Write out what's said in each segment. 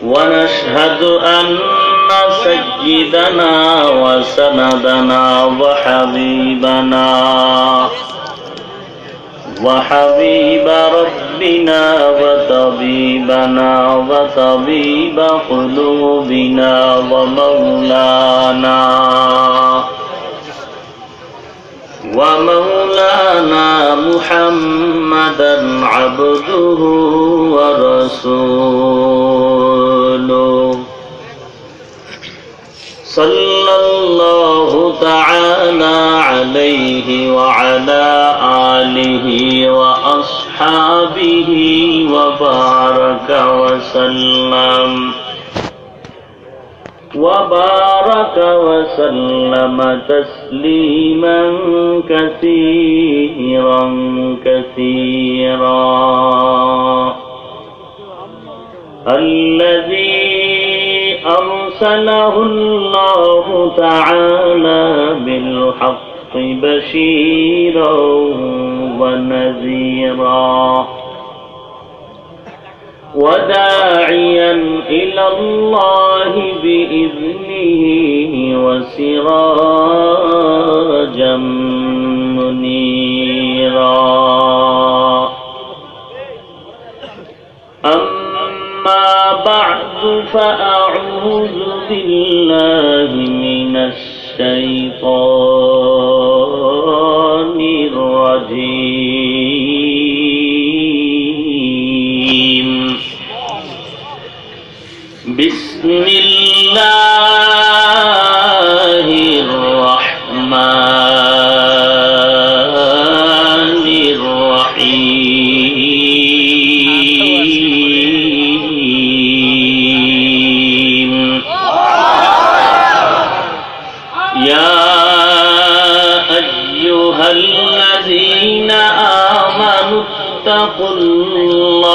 ونشهد أن سيدنا وسندنا وحبيب ربنا وطبيبنا وطبيب قلوبنا ومولانا محمدا عبده ورسوله صلى الله تعالى عليه وعلى آله وأصحابه وبارك وسلم تسليما كثيرا الذي أرسله الله تعالى بالحق بشيرا ونذيرا وداعيا إلى الله بإذنه وسراجا منيرا أما بعد فأعوذ بالله من الشيطان الرجيم بسم الله الرحمن الرحيم يا أيها الذين آمنوا اتقوا الله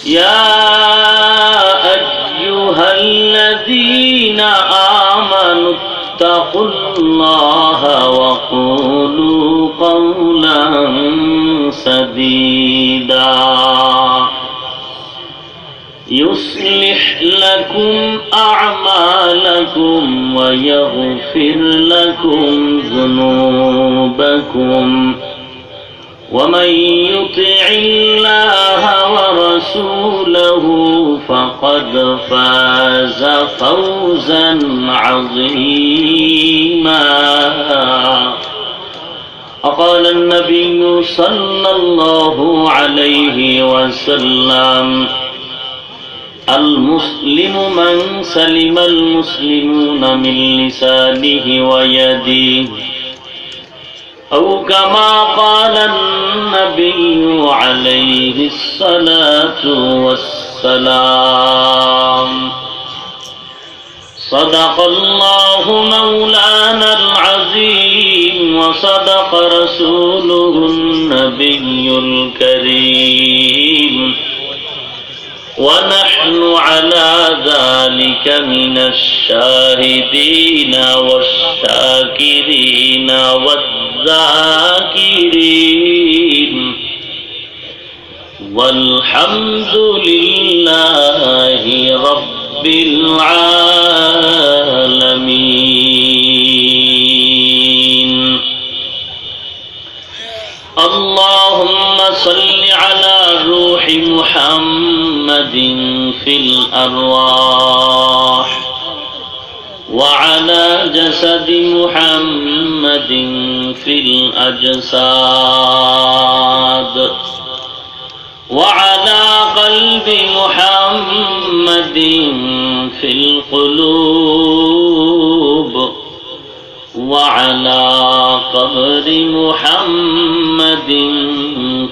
يا أيها الذين آمنوا اتقوا الله وقولوا قولا سديدا يصلح لكم أعمالكم ويغفر لكم ذنوبكم ومن يطع الله ورسوله فقد فاز فوزا عظيما وقال النبي صلى الله عليه وسلم المسلم من سلم المسلمون من لسانه ويده أو كما قال النبي عليه الصلاة والسلام صدق الله مولانا العظيم وصدق رسوله النبي الكريم ونحن على ذلك من الشاهدين والشاكرين والذاكرين والحمد لله رب العالمين اللهم صل على روح محمد في الأرواح وعلى جسد محمد في الأجساد وعلى قلب محمد في القلوب وعلى قبر محمد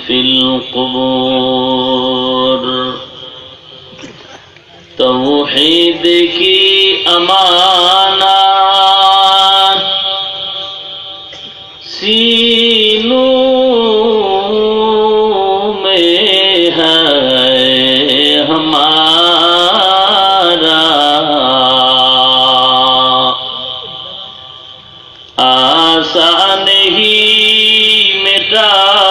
في القبور توحید کی امانات سینوں میں ہے ہمارا آسان ہی مٹا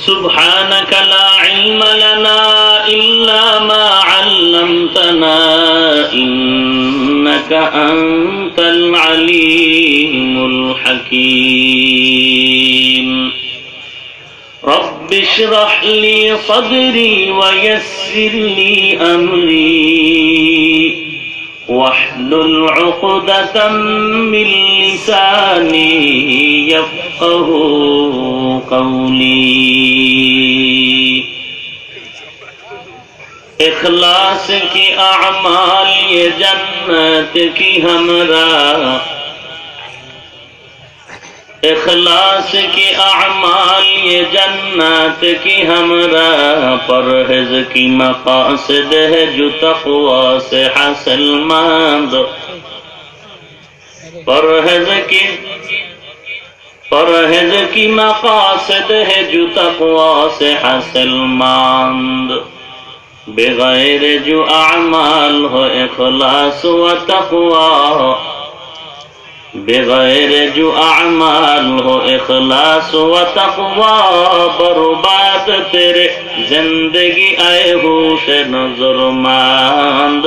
سبحانك لا علم لنا إلا ما علمتنا إنك أنت العليم الحكيم رب اشرح لي صدري ويسر لي أمري واحلل عقدة من لساني يفقه قولي इखलास की अमाल ये जन्नत की हमरा इखलास की अमाल ये जन्नत की हमरा परहेज की मकासद है जो तक़वा से हासिल मंद परहेज की मकासद है जो तक़वा से हासिल मंद बगैर जो अमाल हो इखलास व तक़वा बगैर जो अमाल हो इखलास व तक़वा बर्बाद तेरे जिंदगी आए होश नजरमंद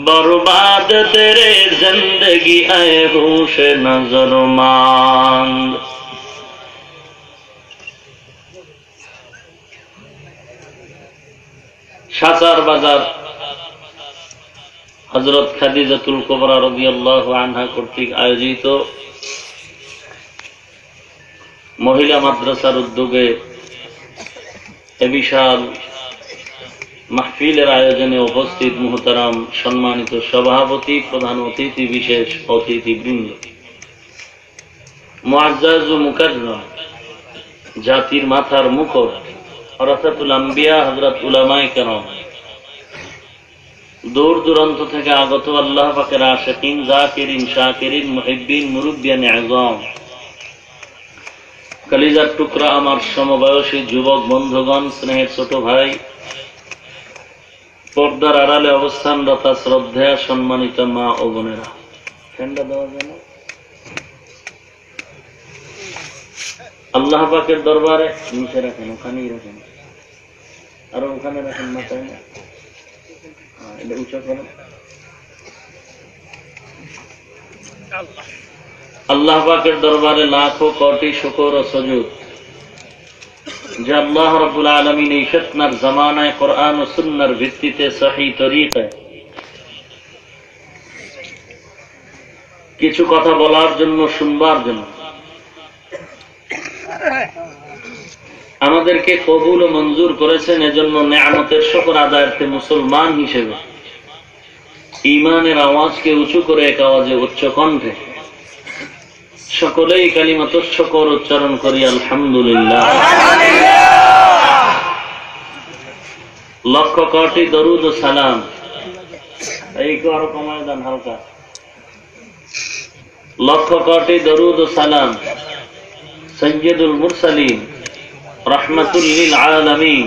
बर्बाद तेरे जिंदगी आए होश नजरमंद शाचार बाजार हजरत खादिजातुल कुबरा रादियाल्लाहु आन्हा कर्तृक आयोजित महिला माद्रासार उद्योगे ए विशाल महफिलेर आयोजने उपस्थित मुहताराम सम्मानित सभापति प्रधान अतिथि विशेष अतिथिवृंद मुआज्जाज व मुकर्रम जातिर माथार मुकुट वरासातुल अंबिया हजरत उलामाए केराम दूर दूरान्त থেকে আগত আল্লাহ পাকের আশিকিন জাকিরিন শাকিরিন মুহিব্বিন মুরব্বিয়ান আযম কলিজার টুকরা আমার সমবয়সী যুবক বন্ধুগণ স্নেহের ছোট ভাই পর্দার আড়ালে অবস্থানরত শ্রদ্ধেয় সম্মানিত মা ও বোনেরা ঠান্ডা দেওয়া যায় না আল্লাহ পাকের দরবারে নিচে রাখেন ওখানেই রাখেন আর ওখানে রাখেন মাথায় না এটা উঁচা করেন আল্লাহ পাকের দরবারে লাখো কোটি শুকর ও সুজুদ যে আল্লাহ রাব্বুল আলামিন এই ফিতনার জামানায় কোরআন ও সুন্নাহর ভিত্তিতে সহিহ তরিকায় কিছু কথা বলার জন্য শুনবার জন্য আমাদেরকে কবুল ও মঞ্জুর করেছেন এজন্য নেয়ামতের শুকর আদায়ার্থে মুসলমান হিসেবে ঈমানের আওয়াজকে উঁচু করে এক আওয়াজে উচ্চ কণ্ঠে সকলেই কালিমাতুশ শুকর উচ্চারণ করি আলহামদুলিল্লাহ লক্ষ কোটি দরুদ ও সালাম এই আরো কমায় দেন হালকা লক্ষ কোটি দরুদ ও সালাম সৈয়দুল মুরসালিন রহমাতুল লিল আলামিন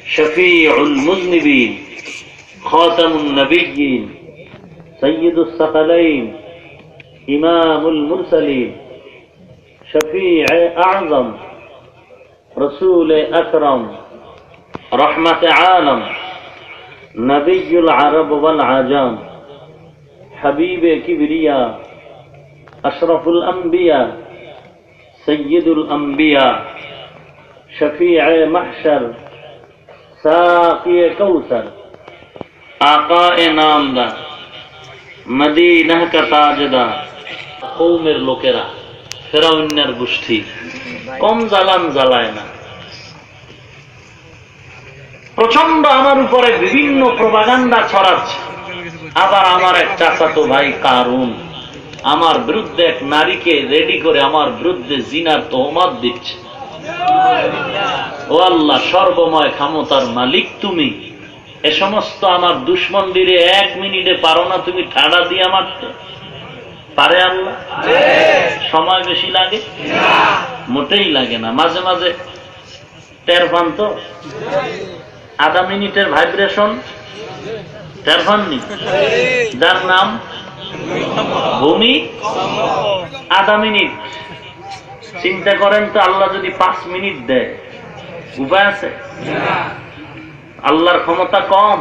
শফিউল মুযনিবিন খাতামুন নবিয়্যিন সৈয়দুস সাকালাইন ইমামুল মুরসালিন শফিউ আযম রাসূল আকরাম রহমত আলম নবিয়ুল আরব ওয়াল আজম হাবিবে কিবরিয়া আশরাফুল আম্বিয়া সৈয়দুল আম্বিয়া शफीअ महशर साक़िए कौसर आक़ाए नामदार मदीना का ताजदार कौमेर लोकेरा ফেরাউনের গোষ্ঠী কম জ্বালান জ্বালায় না প্রচন্ড আমার উপরে বিভিন্ন প্রপাগান্ডা ছড়াচ্ছে আবার আমার এক চাচাতো ভাই কারুন আমার বিরুদ্ধে এক নারীকে রেডি করে আমার বিরুদ্ধে জিনার তোহমত দিচ্ছে ও আল্লাহ সর্বময় ক্ষমতার মালিক তুমি এ সমস্ত আমার দুশমনদের এক মিনিটে পারো না তুমি ঠাড়া দিয়ে মারতে পারে আল্লাহ সময় বেশি লাগে মোটেই লাগে না মাঝে মাঝে টের পান তো আধা মিনিটের ভাইব্রেশন টের পাননি যার নাম ভূমি আধা মিনিট চিন্তা করেন তো, আল্লাহ যদি 5 মিনিট দেয়, উপায় আছে? আল্লাহর ক্ষমতা কম?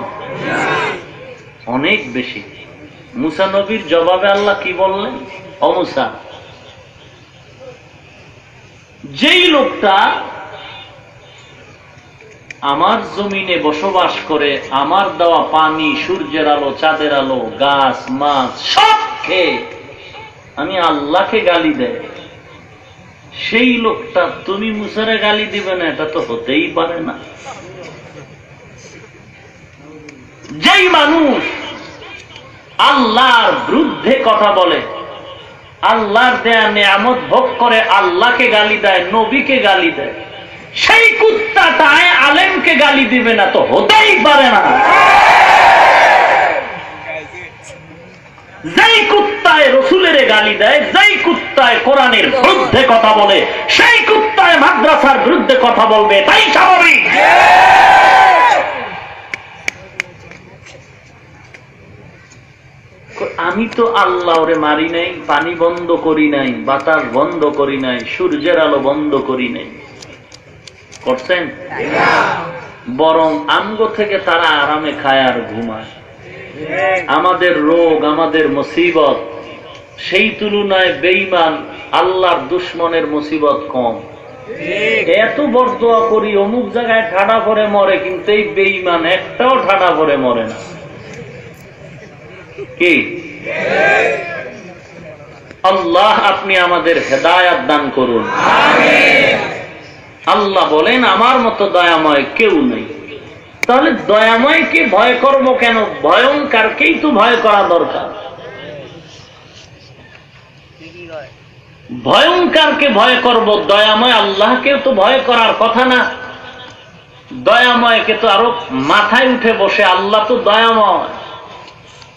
অনেক বেশি। মুসা নবীর জবাবে আল্লাহ কি বললেন? ও মুসা, যেই লোকটা আমার জমিনে বসবাস করে আমার দেওয়া পানি, সূর্যের আলো, চাঁদের আলো, গাছ, মাছ সব খেয়ে আমি আল্লাহকে গালি দেয়, সেই লোকটা তুমি মুসারে গালি দিবে না? এটা তো হতেই পারে না। যেই মানুষ আল্লাহর বিরুদ্ধে কথা বলে, আল্লাহর দেয়া নিয়ামত ভোগ করে আল্লাহকে গালি দেয়, নবীকে গালি দেয়, সেই কুত্তাটায় আলেমকে গালি দিবে না? তো হতেই পারে না। যেই কুত্তায় রসুলের গালি দেয়, যেই কুত্তায় কোরআনের বিরুদ্ধে কথা বলে, সেই কুত্তায় মাদ্রাসার বিরুদ্ধে কথা বলবে, তাই স্বাভাবিক। আমি তো আল্লাহরে মারি নাই, পানি বন্ধ করি নাই, বাতাস বন্ধ করি নাই, সূর্যের আলো বন্ধ করি নাই। করছেন? বরং আমগো থেকে তারা আরামে খায় আর ঘুমায়। আমাদের রোগ, আমাদের মুসিবত সেই তুলনায় বেঈমান আল্লাহর দুশ্মনের মুসিবত কম। এত বরদোয়া করি, অমুক জায়গায় ঠাডা পরে মরে, কিন্তু এই বেঈমান একটাও ঠাডা পরে মরে না। কি আল্লাহ আপনি আমাদের হেদায়াত দান করুন। আল্লাহ বলেন আমার মতো দয়াময় কেউ নেই। তাহলে দয়াময়কে ভয় করব কেন? ভয়ঙ্করকেই তো ভয় করা দরকার। ভয়ঙ্করকে ভয় করব, দয়াময় আল্লাহকে তো ভয় করার কথা না। দয়াময়কে তো আরো মাথায় উঠে বসে, আল্লাহ তো দয়াময়,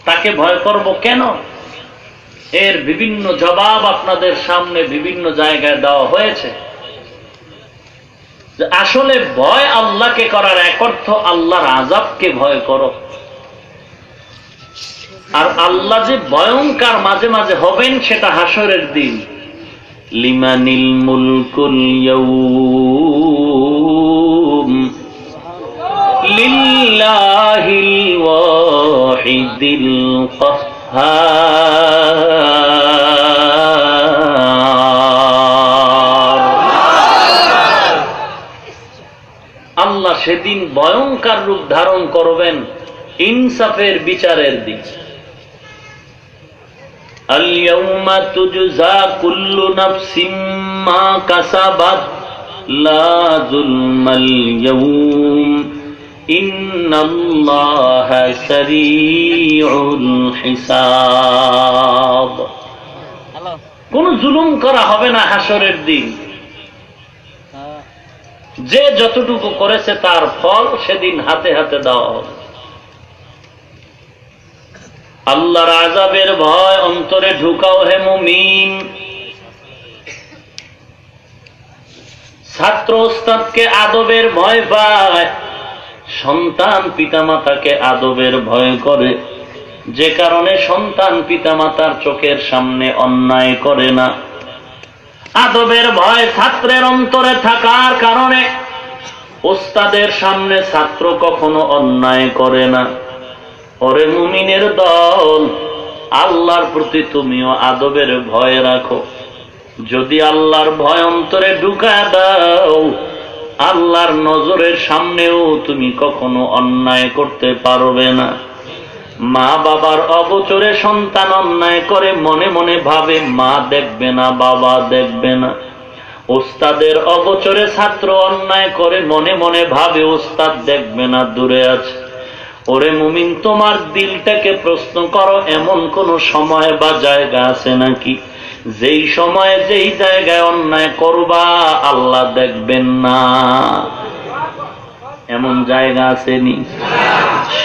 তাকে ভয় করব কেন? এর বিভিন্ন জবাব আপনাদের সামনে বিভিন্ন জায়গায় দেওয়া হয়েছে। আসলে ভয় আল্লাহকে করার এক অর্থ আল্লাহর আযাবকে ভয় করো। আর আল্লাহ যে ভয়ঙ্কর মাঝে মাঝে হবেন সেটা হাসরের দিন। লিমানিল মুলকুল ইয়াউম লিল্লাহিল ওয়াহিদিল কাহ্হার। আল্লাহ সেদিন ভয়ঙ্কর রূপ ধারণ করবেন ইনসাফের বিচারের দিন। আল-ইয়াউমা তুজজা কুল্লু নাফসিম মা কাসাবাত লা যুলমাল ইয়াউম ইন্নাল্লাহা সারিউল হিসাব। কোন জুলুম করা হবে না হাসরের দিন। যে যতটুকু করেছে তার ফল সেদিন হাতে হাতে দেওয়া হবে। আল্লাহর আযাবের ভয় অন্তরে ঢুকাও হে মুমিন। ছাত্র ওস্তাদকে আদবের ভয় পায়, সন্তান পিতামাতাকে আদবের ভয় করে, যে কারণে সন্তান পিতামাতার চোখের সামনে অন্যায় করে না। আদবের ভয় ছাত্রের অন্তরে থাকার কারণে ওস্তাদের সামনে ছাত্র কখনো অন্যায় করে না। ওরে মুমিনের দল, আল্লাহর প্রতি তুমিও আদবের ভয় রাখো। যদি আল্লাহর ভয় অন্তরে ঢুকায় দাও, আল্লাহর নজরের সামনেও তুমি কখনো অন্যায় করতে পারবে না। মা বাবার অগোচরে সন্তান অন্যায় করে, মনে মনে ভাবে মা দেখবে না, বাবা দেখবে না। ওস্তাদের অগোচরে ছাত্র অন্যায় করে, মনে মনে ভাবে ওস্তাদ দেখবে না, দূরে আছে। ওরে মুমিন, তোমার দিলটাকে প্রশ্ন করো, এমন কোন সময় বা জায়গা আছে নাকি যেই সময়ে যেই জায়গায় অন্যায় করবা আল্লাহ দেখবেন না? এমন জায়গা আসেনি?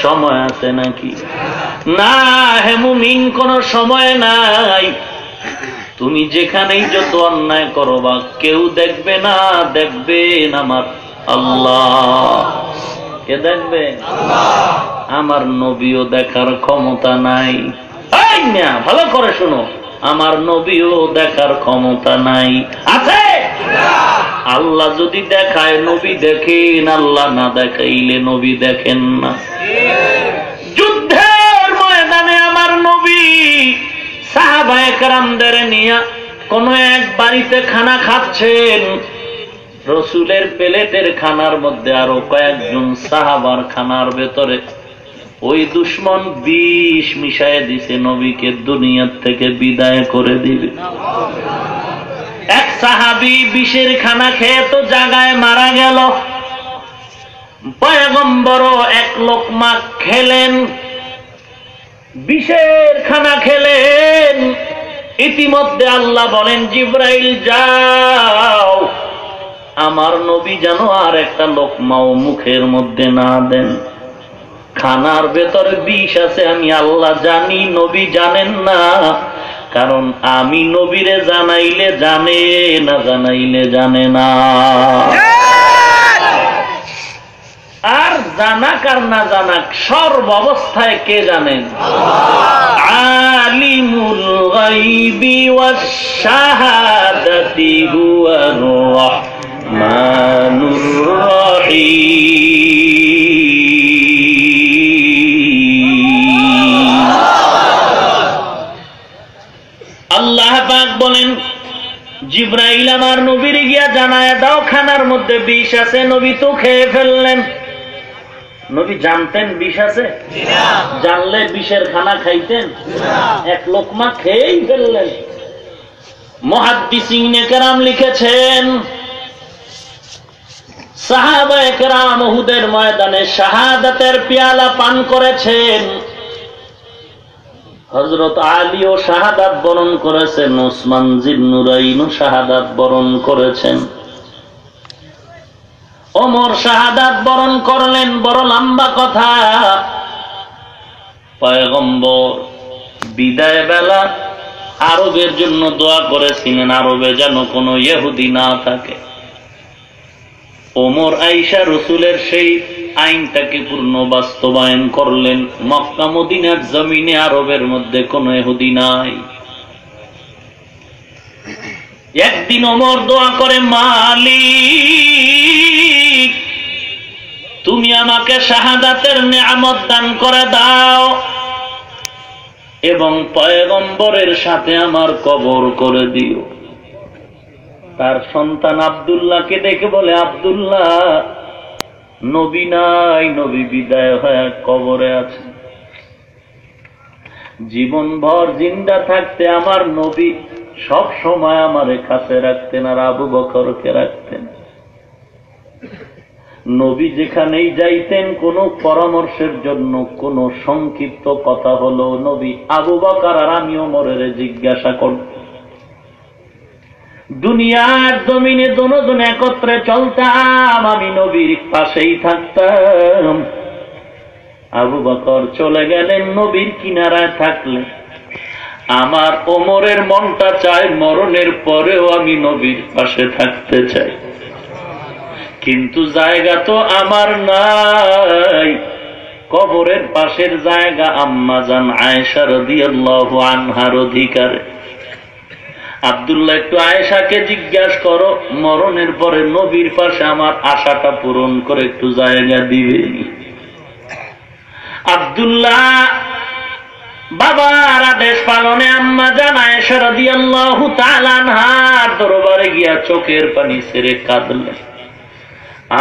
সময় আছে নাকি? না হে মুমিন, কোন সময় নাই। তুমি যেখানেই যত অন্যায় করবা কেউ দেখবে না, দেখবেন আমার আল্লাহ। কে দেখবে? আমার নবীও দেখার ক্ষমতা নাই। ভালো করে শোনো, আমার নবীও দেখার ক্ষমতা নাই। আছে? আল্লাহ যদি দেখায় নবী দেখেন, আল্লাহ না দেখাইলে নবী দেখেন না। যুদ্ধের ময়দানে আমার নবী সাহাবায়ে কেরামদের নিয়ে কোন এক বাড়িতে খানা খাচ্ছেন। রসুলের প্লেটের খানার মধ্যে আরো কয়েকজন সাহাবার খানার ভেতরে ওই দুশ্মন বিষ মিশায় দিছে, নবীকে দুনিয়ার থেকে বিদায় করে দিবে। এক সাহাবী বিষের খানা খেয়ে তো জায়গায় মারা গেল। পয়গম্বর এক লোকমা খেলেন, বিষের খানা খেলেন। ইতিমধ্যে আল্লাহ বলেন, জিব্রাইল যাও, আমার নবী যেন আর একটা লোকমাও মুখের মধ্যে না দেন। খানার ভেতরে বিষ আছে, আমি আল্লাহ জানি, নবী জানেন না। কারণ আমি নবীরে জানাইলে জানে, না জানাইলে জানে না। আর জানাক আর না জানাক সর্বাবস্থায় কে জানেন? আলিমুল গায়বি ওয়াশ শাহাদাতি হুয়ার রাহমানুর রহিম। আল্লাহ পাক বলেন, জিব্রাইল আমার নবীর গিয়া জানায় দাও খানার মধ্যে বিষ আছে। নবী তো খেয়ে ফেললেন। নবী জানতেন বিষ আছে? জানলে বিষের খানা খাইতেন? এক লোকমা খেয়েই ফেললেন। মুহাদ্দিসিনে কেরাম লিখেছেন, সাহাবায়ে কেরাম উহুদের ময়দানে শাহাদাতের পেয়ালা পান করেছেন। হযরত আলীও শাহাদাত বরণ করেছেন, ওসমান জিন্নুরাইনও শাহাদাত বরণ করেছেন, ওমর শাহাদাত বরণ করলেন। বড় লম্বা কথা। পয়গম্বর বিদায় বেলা আরবের জন্য দোয়া করেছিলেন, আরবে যেন কোনো ইহুদি না থাকে। ওমর আয়েশা রসুলের সেই আইনটাকে পূর্ণ বাস্তবায়ন করলেন। মক্কা মদিনার জমিনে আরবের মধ্যে কোনো ইহুদি নাই। একদিন ওমর দোয়া করে, মালিক তুমি আমাকে শাহাদাতের নিয়ামত দান করে দাও এবং পয়গম্বরের সাথে আমার কবর করে দিও। তার সন্তান আব্দুল্লাহকে দেখে বলে, আব্দুল্লাহ নবী নাই, নবী বিদায় হয়ে কবরে আছে। জীবন ভর জিন্দা থাকতে আমার নবী সব সময় আমারে কাছে রাখতেন আর আবু বকরকে রাখতেন। নবী যেখানেই যাইতেন কোন পরামর্শের জন্য কোন সংক্ষিপ্ত কথা হলো, নবী আবু বকর আর আমি ওমরের জিজ্ঞাসা করতেন। দুনিয়ার জমিনে দুজন একত্রে চলতাম, আমি নবীর পাশেই থাকতাম। আবু বকর চলে গেলেন, নবীর কিনারায় থাকলেন। আমার ওমরের মনটা চায় মরণের পরেও আমি নবীর পাশে থাকতে চাই, কিন্তু জায়গা তো আমার নাই। কবরের পাশের জায়গা আম্মাজান আয়েশা রাদিয়াল্লাহু আনহার অধিকারে। আব্দুল্লাহ একটু আয়েশাকে জিজ্ঞাসা করো, মরণের পরে নবীর পাশে আমার আশাটা পূরণ করে একটু জায়গা দিবে। আব্দুল্লাহ বাবার আদেশ পালনে আম্মাজান আয়েশা রাদিয়াল্লাহু তাআলা আনহার দরবারে গিয়া চোখের পানি ছেড়ে কাঁদলেন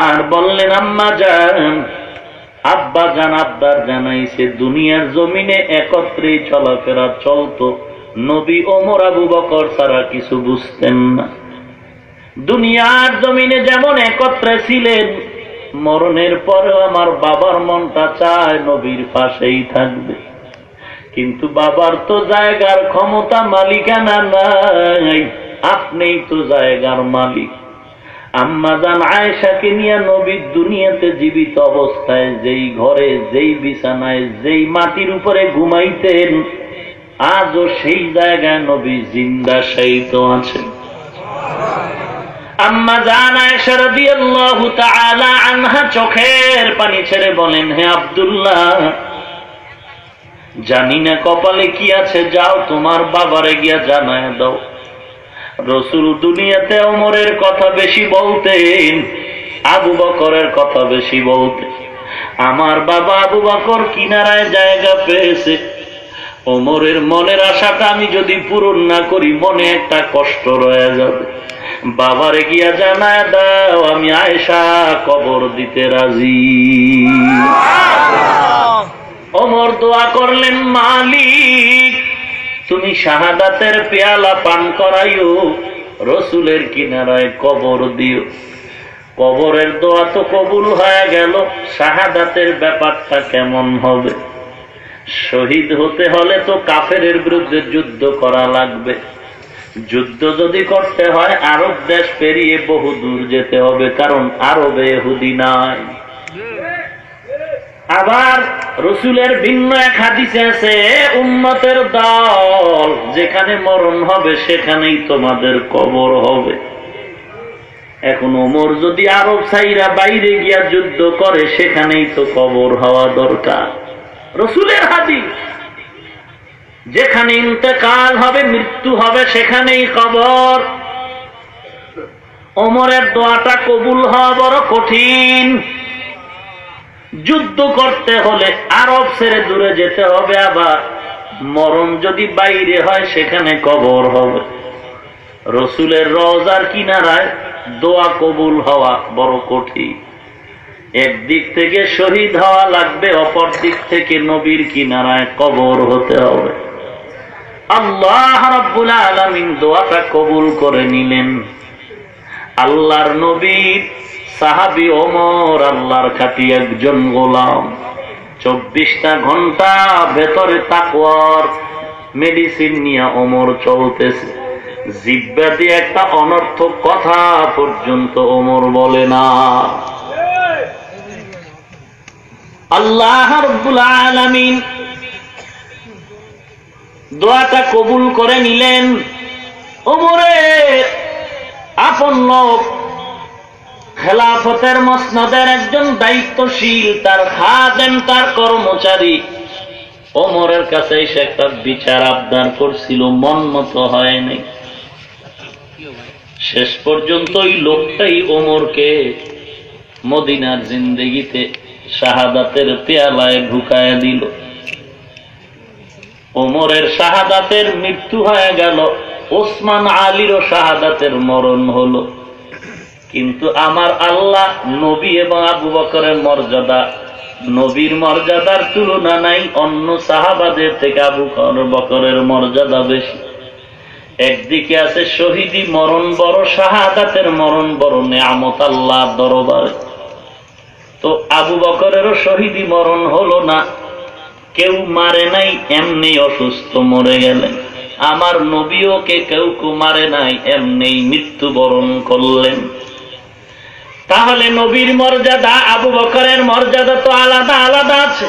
আর বললেন, আম্মাজান আব্বাজান আব্বার জানাইছে দুনিয়ার জমিনে একত্রে চলাফেরা চলতো, নবী ওমর আবু বকর ছাড়া কিছু বুঝতেন না। দুনিয়ার জমিনে যেমন একত্রে ছিলেন, মরণের পরেও আমার বাবার মনটা চায় নবীর পাশেই থাকবে, কিন্তু বাবার তো জায়গার ক্ষমতা মালিকানা নাই, আপনিই তো জায়গার মালিক। আম্মাজান আয়েশাকে নিয়ে নবী দুনিয়াতে জীবিত অবস্থায় যেই ঘরে, যেই বিছানায়, যেই মাটির উপরে ঘুমাইতেন, আজও সেই জায়গায় নবী জিন্দা শায়িত আছেন। আম্মাজান আয়েশা রাদিয়াল্লাহু তাআলা আনহা চোখের পানি ছেড়ে বলেন, হে আব্দুল্লাহ জানি না কপালে কি আছে, যাও তোমার বাবারে গিয়া জানায় দাও। রসুল দুনিয়াতে ওমরের কথা বেশি বলতেন, আবু বকরের কথা বেশি বলতেন। আমার বাবা আবু বকর কিনারায় জায়গা পেয়েছে, ওমরের মনের আশাটা আমি যদি পূরণ না করি মনে একটা কষ্ট রয়ে যাবে। বাবারে গিয়া জানায় দাও আমি আয়েশা কবর দিতে রাজি। ওমর দোয়া করলেন, মালিক তুমি শাহাদাতের পেয়ালা পান করাইও, রসুলের কিনারায় কবর দিও। কবরের দোয়া তো কবুল হয়ে গেল, শাহাদাতের ব্যাপারটা কেমন হবে? শহীদ হতে হলে তো কাফেরের বিরুদ্ধে যুদ্ধ করা লাগবে। যুদ্ধ যদি করতে হয় আরব দেশ পেরিয়ে বহু দূর যেতে হবে, কারণ আরবে ইহুদি নাই। আবার রসুলের ভিন্ন এক হাদিসে আছে, উম্মতের দল যেখানে মরণ হবে সেখানেই তোমাদের কবর হবে। এখন ওমর যদি আরব সাইরা বাইরে গিয়া যুদ্ধ করে সেখানেই তো কবর হওয়া দরকার। রসুলের হাদিস, যেখানে ইন্তেকাল হবে মৃত্যু হবে সেখানেই কবর। ওমরের দোয়াটা কবুল হওয়া বড় কঠিন। যুদ্ধ করতে হলে আরব ছেড়ে দূরে যেতে হবে, আবার মরণ যদি বাইরে হয় সেখানে কবর হবে। রসুলের রওজার কিনারায় দোয়া কবুল হওয়া বড় কঠিন। একদিক থেকে শহীদ হওয়া লাগবে, অপর দিক থেকে নবীর কিনারায় কবর হতে হবে। আল্লাহ রাব্বুল আলামিন দোয়াটা কবুল করে নিলেন। আল্লাহর নবীর সাহাবী ওমর আল্লাহর খাঁটি একজন গোলাম। 24টা ঘন্টা ভেতরে তাকওয়ার মেডিসিন নিয়ে ওমর চলতেছে। জিহ্বা দিয়ে একটা অনর্থক কথা পর্যন্ত ওমর বলে না। আল্লাহ রাব্বুল আলামিন দোয়াটা কবুল করে নিলেন। ওমরের আপন লোক, খেলাফতের মসনদের একজন দায়িত্বশীল, তার খাদেম, তার কর্মচারী ওমরের কাছে এসে একটা বিচার আবদার করছিল, মন মতো হয় নাই। শেষ পর্যন্ত ওই লোকটাই ওমরকে মদিনার জিন্দেগিতে শাহাদাতের পেয়ালায় ঢুকায় দিল। ওমরের শাহাদাতের মৃত্যু হয়ে গেল, ওসমান আলীরও শাহাদাতের মরণ হলো। কিন্তু আমার আল্লাহ নবী এবং আবু বকরের মর্যাদা, নবীর মর্যাদার তুলনা নাই। অন্য সাহাবাদের থেকে আবু বকরের মর্যাদা বেশি। একদিকে আছে শহীদি মরণ বড়, শাহাদাতের মরণ বড় নেয়ামত আল্লাহর দরবারে। তো আবু বকরেরও শহীদি মরণ হলো না, কেউ মারে নাই, এমনি অসুস্থ মরে গেলেন। আমার নবীওকে কেউ মারে নাই, এমনি মৃত্যুবরণ করলেন। তাহলে নবীর মর্যাদা, আবু বকরের মর্যাদা তো আলাদা আলাদা আছে।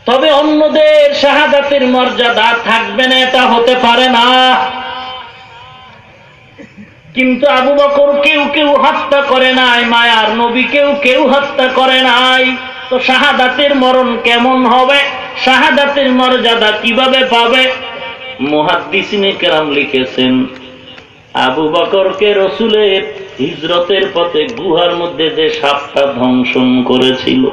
তবে অন্যদের শাহাদাতের মর্যাদা থাকবে না, এটা হতে পারে না। কিন্তু আবু বকর কেউ কেউ হত্যা করে নাই, মায়ার নবী কেউ কেউ হত্যা করে নাই। তো শাহাদাতের মরণ কেমন হবে, শাহাদাতের মর্যাদা কিভাবে পাবে? মুহাদ্দিসিনে কেরাম লিখেছেন, আবু বকরকে রসুলের হিজরতের পথে গুহার মধ্যে যে সাপটা ধ্বংসন করেছিল,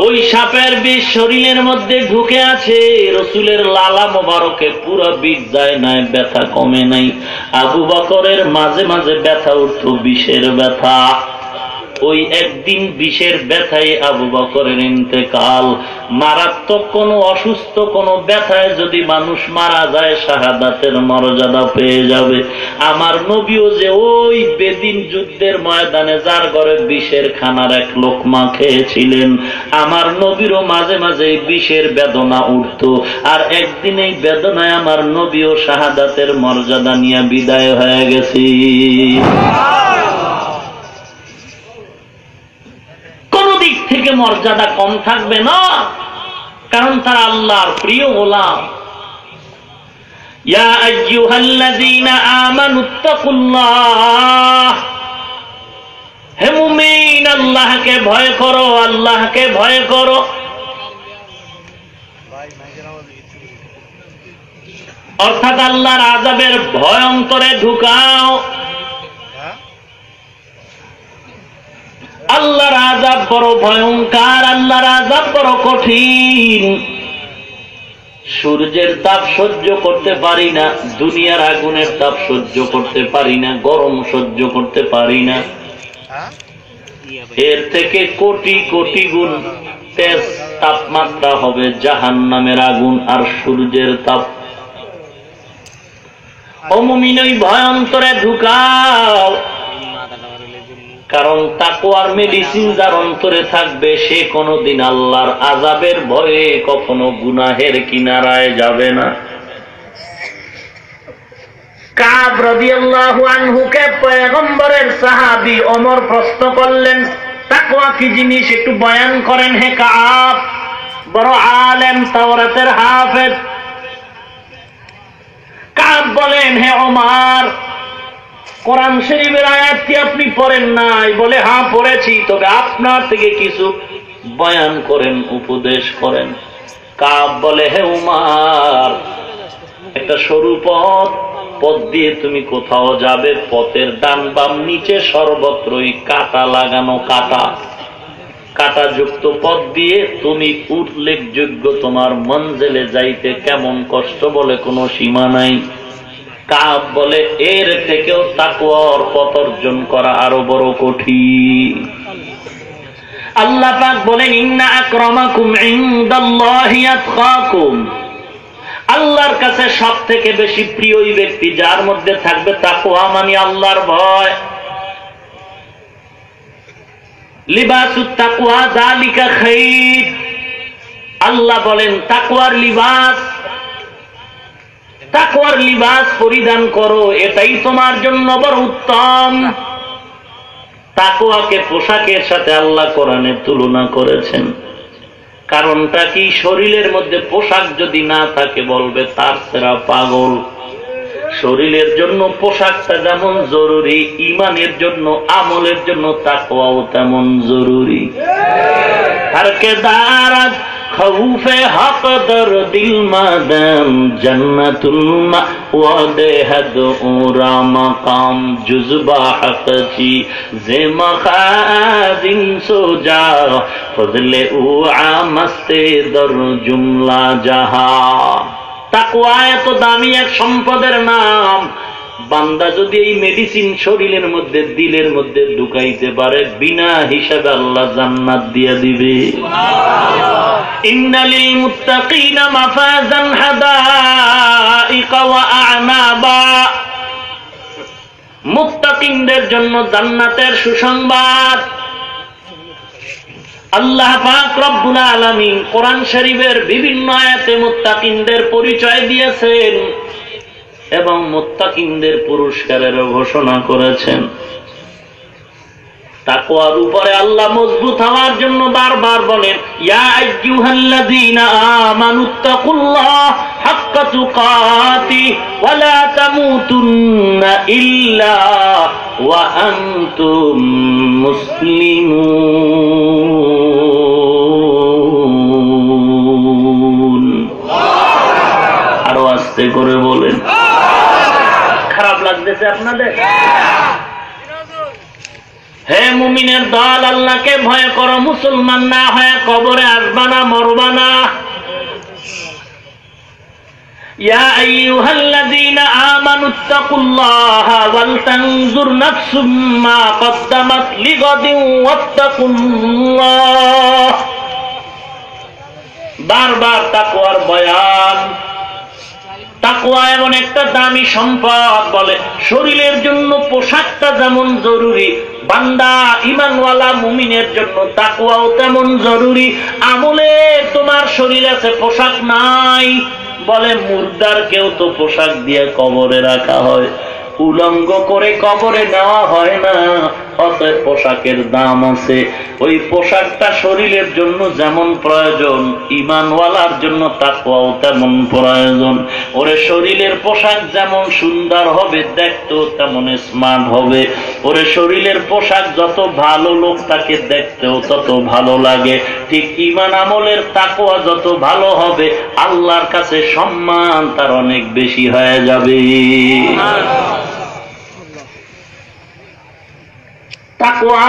ওই সাপের বিষ শরীরের মধ্যে ঢুকে আছে। রসুলের লালা মোবারকে পুরো বিষ যায় নাই, ব্যথা কমে নাই। আবু বকরের মাঝে মাঝে ব্যথা উঠত, বিষের ব্যথা। ওই একদিন বিষের ব্যথায় আবু বকরের ইন্তেকাল। মারাত্মক কোন অসুস্থ কোন ব্যথায় যদি মানুষ মারা যায়, শাহাদাতের মর্যাদা পেয়ে যাবে। আমার নবীও যে ওই বেদিন যুদ্ধের ময়দানে যার ঘরে বিষের খানার এক লোকমা খেয়েছিলেন, আমার নবীরও মাঝে মাঝে বিষের বেদনা উঠত। আর একদিন এই বেদনায় আমার নবীও শাহাদাতের মর্যাদা নিয়ে বিদায় হয়ে গেছি। থেকে মর্যাদা কম থাকবে না, কারণ তারা আল্লাহর প্রিয় গোলাম। ইয়া আইয়ুহাল্লাযীনা আমানুত্তাকুল্লাহ, হে মুমিন আল্লাহকে ভয় করো, আল্লাহকে ভয় করো। অর্থাৎ আল্লাহর আযাবের ভয় অন্তরে ঢুকাও। আল্লাহর আযাব বড় ভয়ঙ্কর, আল্লাহর আযাব বড় কঠিন। সূর্যের তাপ সহ্য করতে পারি না, দুনিয়ার আগুনের তাপ সহ্য করতে পারি না, গরম সহ্য করতে পারি না। এর থেকে কোটি কোটি গুণ তেজ তাপমাত্রা হবে জাহান্নামের আগুন আর সূর্যের তাপ। ও মুমিন, ওই ভয় অন্তরে ঢুকাও, কারণ তাকওয়ার মেডিসিন যার অন্তরে থাকবে সে কোনদিন আল্লাহর আযাবের ভয়ে কখনো গুনাহের কিনারায় যাবে না। কাব রাদিয়াল্লাহু আনহুকে পয়গম্বরের সাহাবী ওমর প্রশ্ন করলেন, তাকওয়া কি জিনিস একটু বয়ান করেন হে কাব, বড় আলেম, তাওরাতের হাফেজ। কাব বলেন, হে ওমর, কোরআন শরীফের আয়াত কি আপনি পড়েন নাই? বলে, হ্যাঁ পড়েছি, তবে আপনার থেকে কিছু বয়ান করেন, উপদেশ করেন। কাব বলে, হে ওমর, একটা সরু পথ দিয়ে তুমি কোথাও যাবে, পথের ডান বাম নিচে সর্বত্রই কাঁটা লাগানো, কাঁটাযুক্ত পথ দিয়ে তুমি উল্লেখযোগ্য তোমার মঞ্জিলে যাইতে কেমন কষ্ট বলে কোনো সীমা নাই। কাব বলে, এর থেকেও তাকওয়ার পথ অর্জন করা আরো বড় কঠিন। আল্লাহ পাক বলেন, ইন্না আকরামাকুম ইনদাল্লাহি আতকাকুম, আল্লাহর কাছে সব থেকে বেশি প্রিয় ওই ব্যক্তি যার মধ্যে থাকবে তাকওয়া, মানে আল্লাহর ভয়। লিবাসুত তাকওয়া যালিকা খায়র, আল্লাহ বলেন তাকওয়ার লিবাস পরিধান করো, এটাই তোমার জন্য বড় উত্তম। তাকওয়াকে পোশাকের সাথে আল্লাহ কোরআনে তুলনা করেছেন। কারণটা কি? শরীরের মধ্যে পোশাক যদি না থাকে বলবে তার সেরা পাগল। শরীরের জন্য পোশাকটা যেমন জরুরি, ঈমানের জন্য, আমলের জন্য তাকওয়াও তেমন জরুরি। হরকে দারাজ খৌফে হক দর দিল মাদাম জান্নাতুল মাওয়াদে হদ উরা মাকাম জুজবা হকচি জে মখাদিন সোজা ফজলে উ আমস্তে দর জুমলা জাহা। তাকওয়া এত দামি এক সম্পদের নাম, বান্দা যদি এই মেডিসিন শরীরের মধ্যে, দিলের মধ্যে ঢুকাইতে পারে, বিনা হিসাবে আল্লাহ জান্নাত দিয়ে দিবে। ইন্নালিল মুত্তাকিনা মাফাজান হাদাইকা ওয়া আ'নাবা, মুত্তাকিনদের জন্য জান্নাতের সুসংবাদ। আল্লাহ পাক রব্বুল আলামিন কোরআন শরীফের বিভিন্ন আয়াতে মুত্তাকিনদের পরিচয় দিয়েছেন এবং মুত্তাকিনদের পুরস্কারের ঘোষণা করেছেন। তাকওয়ার উপরে আল্লাহ মজবুত হওয়ার জন্য বারবার বলেন, ইয়া আইয়ুহাল্লাযীনা আমানুত্তাকুল্লাহ হাক্কা তুকাতিহি ওয়া লা তামুতুন্না ইল্লা ওয়া আনতুম মুসলিমুন। আরো আস্তে করে বলেন। খারাপ লাগতেছে আপনাদের? হে মুমিনের দল, আল্লাহকে ভয় করো, মুসলমান না হয় কবরে আসবা না, মরবা না। ইয়া আইয়ুহাল্লাযীনা আমানুত্তাকুল্লাহা ওয়াল তানজুর নাফসুম মা কদ্দামাত লিগাদিন ওয়াত্তাকুল্লাহ। বারবার তাকওয়ার বয়ান। তাকওয়া এমন একটা দামি সম্পদ, বলে শরীরের জন্য পোশাকটা যেমন জরুরি, বান্দা ঈমানওয়ালা মুমিনের জন্য তাকওয়াও তেমন জরুরি। আমলে তোমার শরীর আছে, পোশাক নাই, বলে মুর্দার কেউ তো পোশাক দিয়ে কবরে রাখা হয়, উলঙ্গ করে কবরে নেওয়া হয় না। অতএব পোশাকের দাম আছে। ওই পোশাকটা শরীরের জন্য যেমন প্রয়োজন, ঈমানওয়ালার জন্য তাকওয়াও তেমন প্রয়োজন। ওরে শরীরের পোশাক যেমন সুন্দর হবে, দেখতেও তেমন স্মার্ট হবে। ওরে শরীরের পোশাক যত ভালো, লোকটাকে দেখতেও তত ভালো লাগে। ঠিক ঈমান আমলের তাকওয়া যত ভালো হবে, আল্লাহর কাছে সম্মান তার অনেক বেশি হয়ে যাবে। তাকওয়া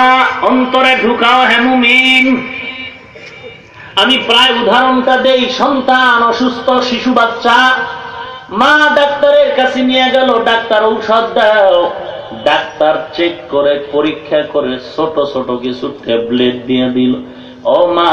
অন্তরে ঢুকাও হে মুমিন। আমি প্রায় উদাহরণটা দেই। সন্তান অসুস্থ, শিশু বাচ্চা, মা ডাক্তারের কাছে নিয়ে গেল, ডাক্তার ঔষধ দাও। ডাক্তার চেক করে পরীক্ষা করে ছোট ছোট কিছু ট্যাবলেট দিয়ে দিল। ও মা,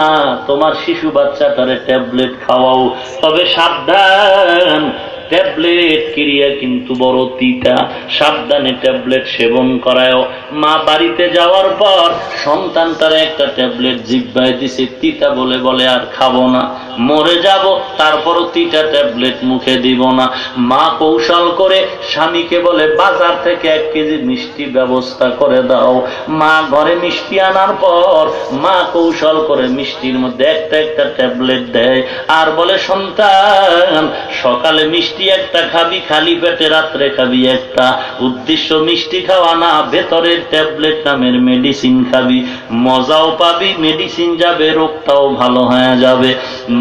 তোমার শিশু বাচ্চাটারে ট্যাবলেট খাওয়াও, তবে সাবধান, ট্যাবলেট ক্রিয়া কিন্তু বড় তিতা, সাবধানে ট্যাবলেট সেবন করায়ও। মা বাড়িতে যাওয়ার পর সন্তানটারে একটা ট্যাবলেট জিহ্বায় দিছে, তিতা বলে বলে আর খাবো না, মরে যাব, তারপরও তিতা ট্যাবলেট মুখে দিব না। মা কৌশল করে স্বামীকে বলে বাজার থেকে 1 কেজি মিষ্টি ব্যবস্থা করে দাও। মা ঘরে মিষ্টি আনার পর মা কৌশল করে মিষ্টির মধ্যে একটা একটা ট্যাবলেট দেয়, আর বলে সন্তান সকালে মিষ্টি একটা খাবি, খালি পেটে রাত্রে খাবি একটা। উদ্দেশ্য মিষ্টি খাওয়া না, ভেতরের ট্যাবলেট নামের মেডিসিন খাবি, মজাও পাবি, মেডিসিন যাবে, রোগটাও ভালো হয়ে যাবে।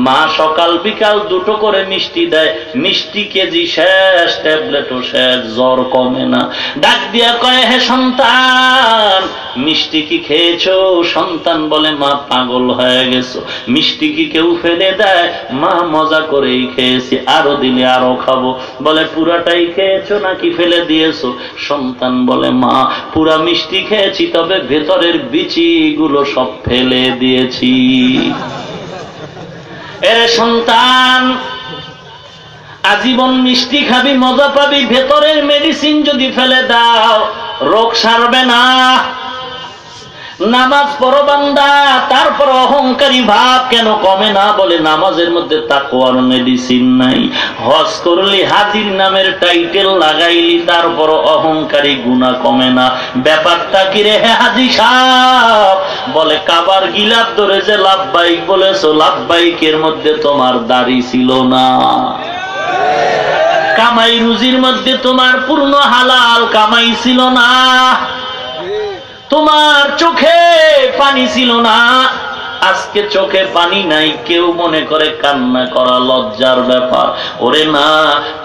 মা সকাল বিকাল 2টো করে মিষ্টি দেয়, মিষ্টি কেজি শেষ, ট্যাবলেটও শেষ, জ্বর কমে না। ডাক দিয়া কয়, হে সন্তান, মিষ্টি কি খেয়েছো? সন্তান বলে, মা পাগল হয়ে গেছো, মিষ্টি কি কেউ ফেলে দেয়? মা মজা করেই খেয়েছি, আরো দিলে আরো খাবো। বলে পুরাটাই খেয়েছো নাকি ফেলে দিয়েছো? সন্তান বলে, মা পুরা মিষ্টি খেয়েছি, তবে ভেতরের বিচিগুলো সব ফেলে দিয়েছি। এ সন্তান, আজীবন মিষ্টি খাবি, মজা পাবি, ভেতরের মেডিসিন যদি ফেলে দাও রোগ সারবে না। নামাজ পড়ো বান্দা, তারপর অহংকারী ভাব কেন কমে না? বলে নামাজের মধ্যে তাকওয়ার মেডিসিন নাই। হজ করলি, হাজির নামের টাইটেল লাগাইলি, তারপর অহংকারী গুনাহ কমে না। ব্যাপারটা কি রে হে হাজি সাহেব? বলে কাবার গিলাফ ধরে যে লাব্বাইক বলেছো, লাব্বাইকের মধ্যে তোমার দাড়ি ছিল না। কামাই রুজির মধ্যে তোমার পূর্ণ হালাল কামাই ছিল না। তোমার চোখে পানি ছিল না। আজকে চোখে পানি নাই, কেউ মনে করে কান্না করা লজ্জার ব্যাপার। ওরে না,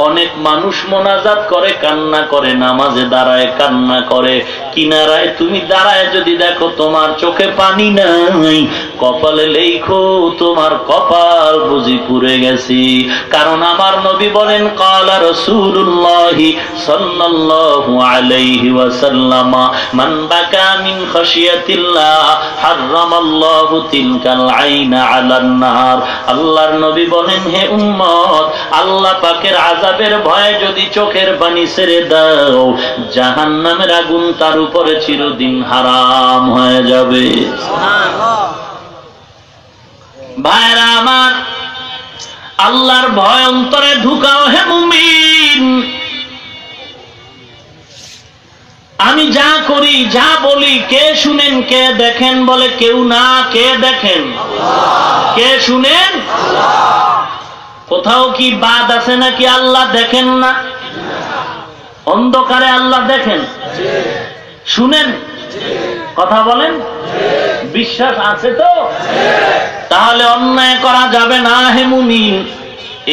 অনেক মানুষ মোনাজাত করে, কান্না করে, নামাজে দাঁড়ায় কান্না করে। কিনারায় তুমি দাঁড়ায় যদি দেখো তোমার চোখে পানি নাই, কপালে লেখো তোমার কপাল বুঝি পুড়ে গেছি। কারণ আমার নবী বলেন, কালা রাসূলুল্লাহ সাল্লাল্লাহু আলাইহি ওয়াসাল্লাম, মান বাকা মিন খাশিয়াতিল্লাহ হারামাল্লাহু তিলকাল আইনা আলান নার। আল্লাহর নবী বলেন, হে উম্মত, আল্লাহ পাকের আযাবের ভয়ে যদি চোখের পানি ছেড়ে দাও, জাহান্নামের আগুন তার উপরে চিরদিন হারাম হয়ে যাবে। সুবহানাল্লাহ। ভাইরা আমার, আল্লাহর ভয় অন্তরে ঢুকাও হে মুমিন। আমি যা করি, যা বলি, কে শুনেন, কে দেখেন? বলে কেউ না। কে দেখেন? কে শুনেন? কোথাও কি বাদ আছে নাকি আল্লাহ দেখেন না? অন্ধকারে আল্লাহ দেখেন, শুনেন, কথা বলেন, বিশ্বাস আছে তো? তাহলে অন্যায় করা যাবে না হে মুমিন।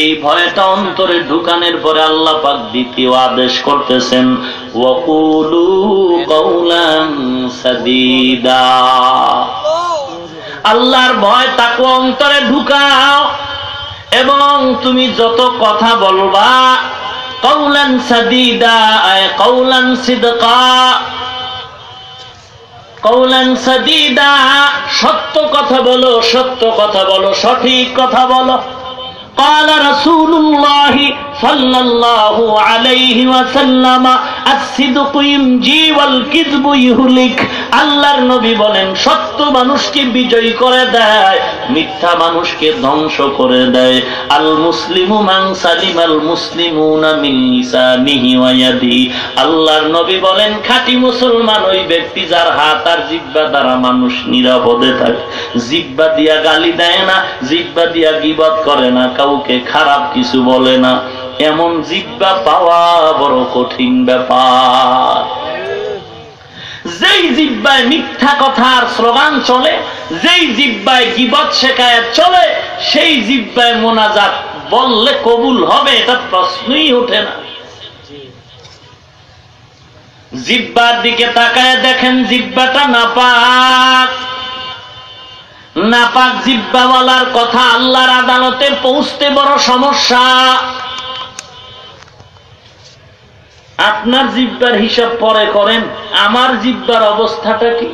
এই ভয়টা অন্তরে ঢুকানোর পরে আল্লাহ পাক দ্বিতীয় আদেশ করতেছেন, ওয়াকুলু কাওলান সাদীদা। আল্লাহর ভয় তাকওয়া অন্তরে ঢুকাও, এবং তুমি যত কথা বলবা, কাওলান সাদীদা আয় কাওলান সিদকা, কাওলান সাদীদা, সত্য কথা বলো, সত্য কথা বলো, সঠিক কথা বলো। قال رسول الله সাল্লাল্লাহু আলাইহি ওয়াসাল্লাম আস-সিদকু ইউনজি ওয়াল কিযবু ইহলিক। আল্লাহর নবী বলেন সত্য মানুষকে বিজয়ী করে দেয়, মিথ্যা মানুষকে ধ্বংস করে দেয়। আল মুসলিমু মান সালিমাল মুসলিমুনা মিন লিসানিহি ওয়া ইয়াদিহি। আল্লাহর নবী বলেন খাঁটি মুসলমান ওই ব্যক্তি যার হাত আর জিহ্বা দ্বারা মানুষ নিরাপদে থাকে, জিহ্বা দিয়া গালি দেয় না, জিহ্বা দিয়া গীবত করে না, কাউকে খারাপ কিছু বলে না। এমন জিহ্বা পাওয়া বড় কঠিন ব্যাপার। যেই জিহ্বায় মিথ্যা কথার স্লোগান চলে, যেই জিহ্বায় গীবত শেখায়ত চলে, সেই জিহ্বায় মোনাজাত বললে কবুল হবে এটা প্রশ্নই ওঠে না। জিহ্বার দিকে তাকায় দেখেন জিহ্বাটা নাপাক। নাপাক জিহ্বাওয়ালার কথা আল্লাহর আদালতে পৌঁছতে বড় সমস্যা। আপনার জিহ্বার হিসাব পরে করেন, আমার জিহ্বার অবস্থাটা কি?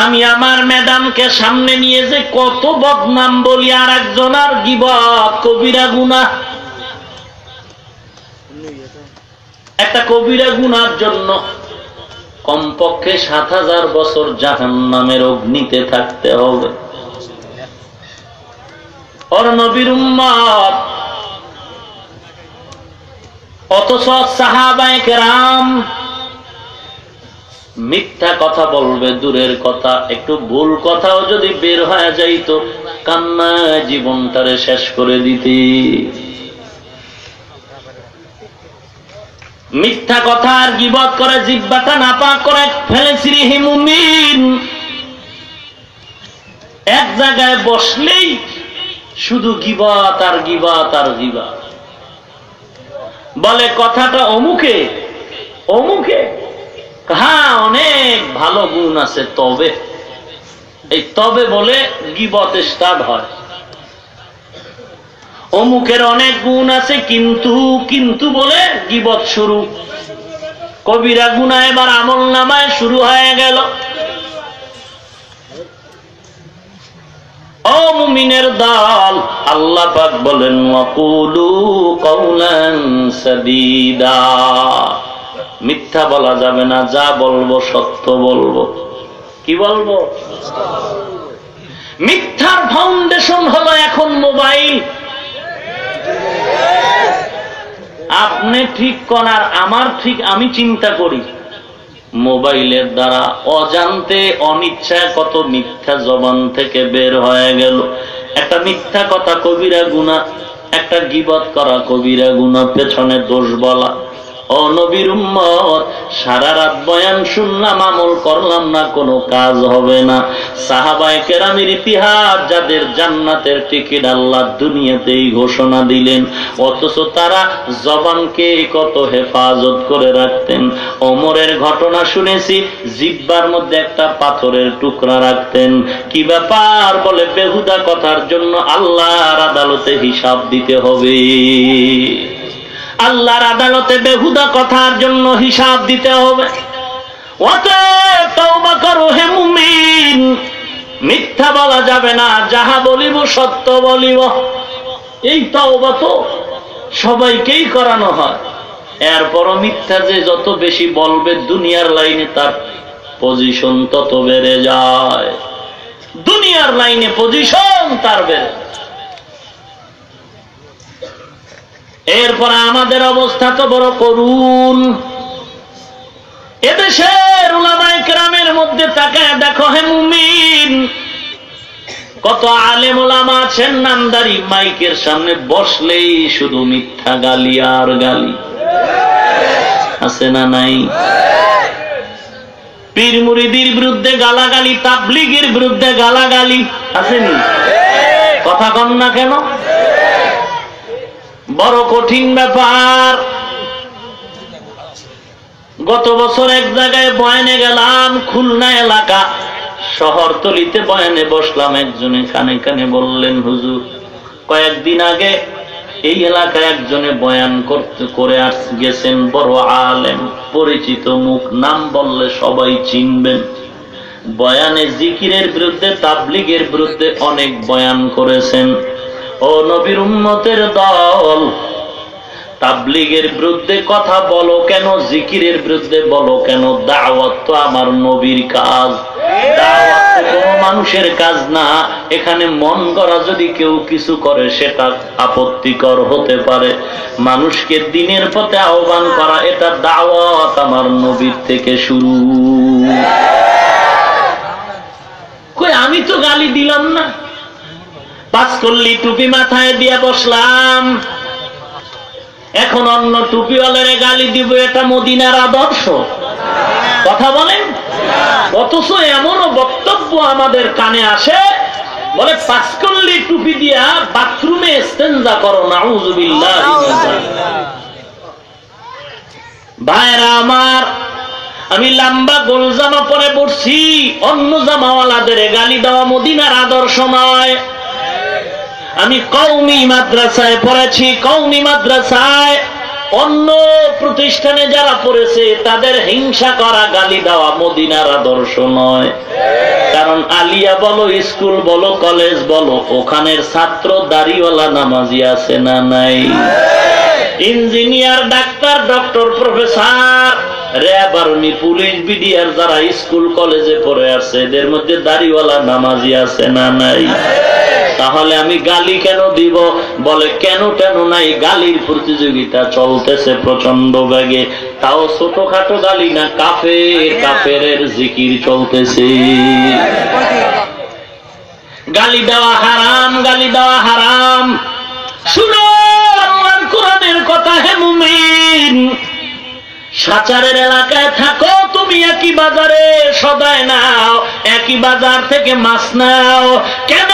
আমি আমার ম্যাডামকে সামনে নিয়ে যে কত বদনাম বলি, আর একজনের গীবত কবিরা গুনাহ। একটা কবিরা গুনার জন্য কমপক্ষে ৭,০০০ বছর জাহান্নামের অগ্নিতে থাকতে হবে। ওর নবীর উম্মত, অথচ সাহাবায়ে কেরাম মিথ্যা কথা বলবে দূরের কথা, একটু ভুল কথাও যদি বের হয়ে যাইতো কান্নায় জীবনটারে শেষ করে দিতে। মিথ্যা কথা আর গীবত করে জিহ্বাটা নাপাক করে ফেলেছি রে মুমিন। এক জায়গায় বসলেই শুধু গীবত আর গীবত আর গীবত। বলে কথাটা অমুকে অমুকে, হ্যাঁ অনেক ভালো গুণ আছে, তবে এই তবে বলে গীবত স্টার্ট হয়। অমুকের অনেক গুণ আছে কিন্তু কিন্তু বলে গীবত শুরু। কবিরা গুনাহ এবার আমল নামায় শুরু হয়ে গেল। ও মুমিনের দল, আল্লাহ পাক বলেন ওয়াকুলু কাওলান সাদীদা। মিথ্যা বলা যাবে না, যা বলবো সত্য বলবো। কি বলবো? মিথ্যার ফাউন্ডেশন হলো এখন মোবাইল। আপনি ঠিক করার আমার ঠিক, আমি চিন্তা করি মোবাইলের দ্বারা অজান্তে অনিচ্ছায় কত মিথ্যা জবান থেকে বের হয়ে গেল। একটা মিথ্যা কথা কবিরা গুনাহ, একটা গীবত করা কবিরা গুনাহ, পেছনে দোষ বলা। ও নবীর উম্মত, সারা রাত বয়ান শুনলাম, আমল করলাম না, কোনো কাজ হবে না। সাহাবায়ে কেরামের ইতিহাস, যাদের জান্নাতের টিকিট আল্লাহ দুনিয়াতেই ঘোষণা দিলেন, অথচ তারা জবানকে কত হেফাজত করে রাখতেন। ওমরের ঘটনা শুনেছি, জিহ্বার মধ্যে একটা পাথরের টুকরা রাখতেন। কি ব্যাপার? বলে বেহুদা কথার জন্য আল্লাহর আদালতে হিসাব দিতে হবে। আল্লাহর আদালতে বেহুদা কথার জন্য হিসাব দিতে হবে। অতএব তওবা করো হে মুমিন। মিথ্যা বলা যাবে না, যাহা বলিব সত্য বলিব। এই তওবা তো সবাইকেই করানো হয়। এরপরও মিথ্যা যে যত বেশি বলবে দুনিয়ার লাইনে তার পজিশন তত বেড়ে যায়। দুনিয়ার লাইনে পজিশন তার বেড়ে। এরপরে আমাদের অবস্থা তো বড় করুণ। এদেশের উলামায়ে কেরামের মধ্যে তাকায় দেখো হে মুমিন, কত আলেম উলামা আছেন নামদারি, মাইকের সামনে বসলেই শুধু মিথ্যা গালি আর গালি। আছে না নাই? পীর মুরিদির বিরুদ্ধে গালাগালি, তাবলীগের বিরুদ্ধে গালাগালি, আসেনি? কথা কন না কেন? বড় কঠিন ব্যাপার। গত বছর এক জায়গায় বয়ানে গেলাম, খুলনা এলাকা, শহরতলিতে বয়ানে বসলাম। একজনে কানে কানে বললেন, হুজুর কয়েকদিন আগে এই এলাকায় একজনে বয়ান করে গেছেন, বড় আলেম, পরিচিত মুখ, নাম বললে সবাই চিনবেন। বয়ানে জিকিরের বিরুদ্ধে, তাবলীগের বিরুদ্ধে অনেক বয়ান করেছেন। ও নবীর উম্মতের দল, তাবলীগের বিরুদ্ধে কথা বলো কেন, জিকিরের বিরুদ্ধে বলো কেন? দাওয়াত তো আমার নবীর কাজ, দাওয়াত তো কোনো মানুষের কাজ না। এখানে মন করা যদি কেউ কিছু করে সেটা আপত্তিকর হতে পারে। মানুষকে দ্বীনের পথে আহ্বান করা, এটা দাওয়াত আমার নবীর থেকে শুরু। কই আমি তো গালি দিলাম না, পাঁচকল্লি টুপি মাথায় দিয়া বসলাম, এখন অন্য টুপিওয়ালারে গালি দিব, এটা মদিনার আদর্শ? কথা বলেন। অথচ এমনও বক্তব্য আমাদের কানে আসে, বলে পাঁচকল্লি টুপি দিয়া বাথরুমে ইস্তেনজা করো, নাউযুবিল্লাহ। ভাইরা আমার, আমি লম্বা গোল জামা পরে পড়ছি, অন্য জামাওয়ালাদের গালি দেওয়া মদিনার আদর্শ নয়। আমি কওমি মাদ্রাসায় পড়েছি, কওমি মাদ্রাসায় অন্য প্রতিষ্ঠানে যারা পড়েছে তাদের হিংসা করা, গালি দেওয়া মদিনার আদর্শ নয়। কারণ আলিয়া বলো, স্কুল বলো, কলেজ বলো, ওখানের ছাত্র দাড়িওয়ালা নামাজি আছে না নাই? Engineer, doctor, doctor, professor, RAB, army, police, BDR যারা স্কুল কলেজে পড়ে আছে এদের মধ্যে দাড়িওয়ালা নামাজি আছে না নাই? তাহলে আমি গালি কেন দিব? বলে কেন কেন নাই, গালির প্রতিযোগিতা চলতেছে প্রচন্ড বেগে। তাও ছোটখাটো গালি না, কাফের, কাফেরের জিকির চলতেছে। গালি দেওয়া হারাম, গালি দেওয়া হারাম। শুনো আল্লাহর কোরআনের কথা, হে মুমিন, সাচারের এলাকায় থাকো তুমি, একই বাজারে সদায় নাও, একই বাজার থেকে মাছ নাও, কেন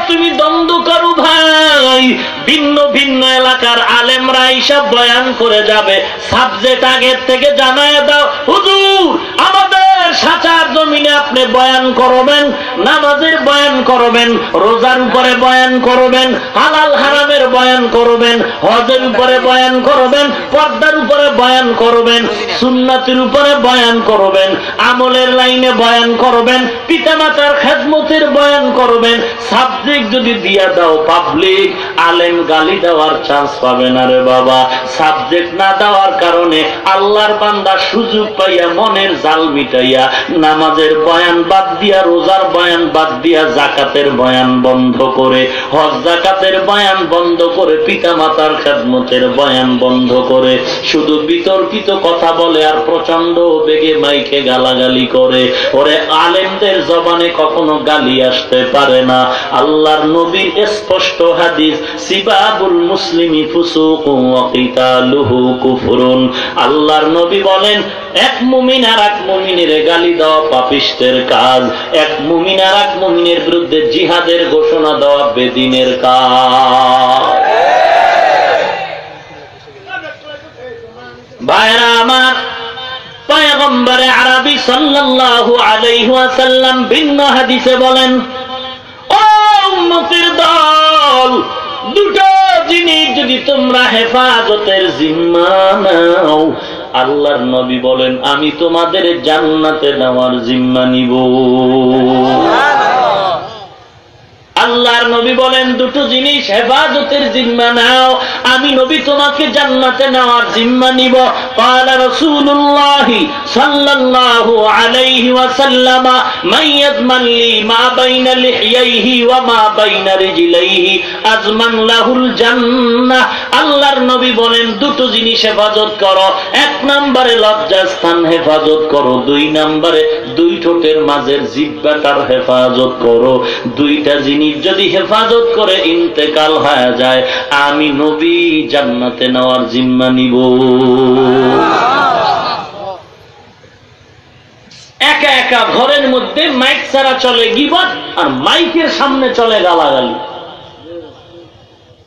তুমি দ্বন্দ্ব করো ভাই? ভিন্ন ভিন্ন এলাকার আলেমরা হিসাব বয়ান করে যাবে, সাবজেক্ট আগের থেকে জানায় দাও, হুজুর আমাদের সাচার জমিনে আপনি বয়ান করবেন, নামাজের বয়ান করবেন, রোজার উপরে বয়ান করবেন, হালাল হারামের বয়ান করবেন, হজের উপরে বয়ান করবেন, পর্দার উপরে বয়ান করবেন, সুন্নাতের উপরে বয়ান করবেন, আমলের লাইনে বয়ান করবেন, পিতামাতার খেদমতের বয়ান করবেন। সাবজেক্ট যদি দিয়া দাও পাবলিক, আলেম গালি দেওয়ার চান্স পাবে না রে বাবা। সাবজেক্ট না দেওয়ার কারণে আল্লাহর বান্দা সুযোগ পাইয়া মনের জাল মিটাইয়া নামাজের বয়ান বাদ দিয়া, রোজার বয়ান বাদ দিয়া, জাকাতের বয়ান বন্ধ করে, হজ জাকাতের বয়ান বন্ধ করে, পিতামাতার খেদমতের বয়ান বন্ধ করে শুধু বিতর্কিত কথা বলে আর প্রচন্ড বেগে মাইকে গালাগালি করে। ওরে আলেমদের জবানে কখনো গালি আসতে পারে না। আল্লাহর নবীর স্পষ্ট হাদিস, সিবাবুল মুসলিমি ফুসুকুন ওয়া কিতালুহু কুফরুন। আল্লাহর নবী বলেন, এক মুমিন আর এক মুমিনের গালি দেওয়া পাপিষ্টের কাজ, এক মুমিন আর এক মুমিনের বিরুদ্ধে জিহাদের ঘোষণা দেওয়া বেদিনের কাজ। ভাইরা আমার, পয়গম্বরে আরবি সাল্লাল্লাহু আলাইহি ওয়াসাল্লাম ভিন্ন হাদিসে বলেন, ও উম্মতের দল, দুটো জিনিস যদি তোমরা হেফাজতের জিম্মা নাও, আল্লাহর নবী বলেন আমি তোমাদের জান্নাতে নেওয়ার জিম্মা নিব। আল্লাহর নবী বলেন দুটো জিনিস হেফাজতের জিম্মা নাও, আমি নবী তোমাকে জান্নাতে নেওয়ার জিম্মা নিব। ক্বালা রাসূলুল্লাহ সাল্লাল্লাহু আলাইহি ওয়াসাল্লাম, মান ইয়াজমান লি মা বাইনা লিহইহি ওয়া মা বাইনা রিজলাইহি আজমান লাহুল জান্নাহ। আল্লাহর নবী বলেন দুটো জিনিস হেফাজত করো, এক নম্বরে লজ্জাস্থান হেফাজত করো, দুই নম্বরে দুই ঠোঁটের মাঝের জিহ্বাটার হেফাজত করো। দুইটা জিনিস যদি হেফাজত করে ইন্তেকাল হয়ে যায়, আমি নবী জান্নাতে নেওয়ার জিম্মা নিব। একা একা ঘরের মধ্যে মাইক ছাড়া চলে গীবত, আর মাইকের সামনে চলে গালাগালি,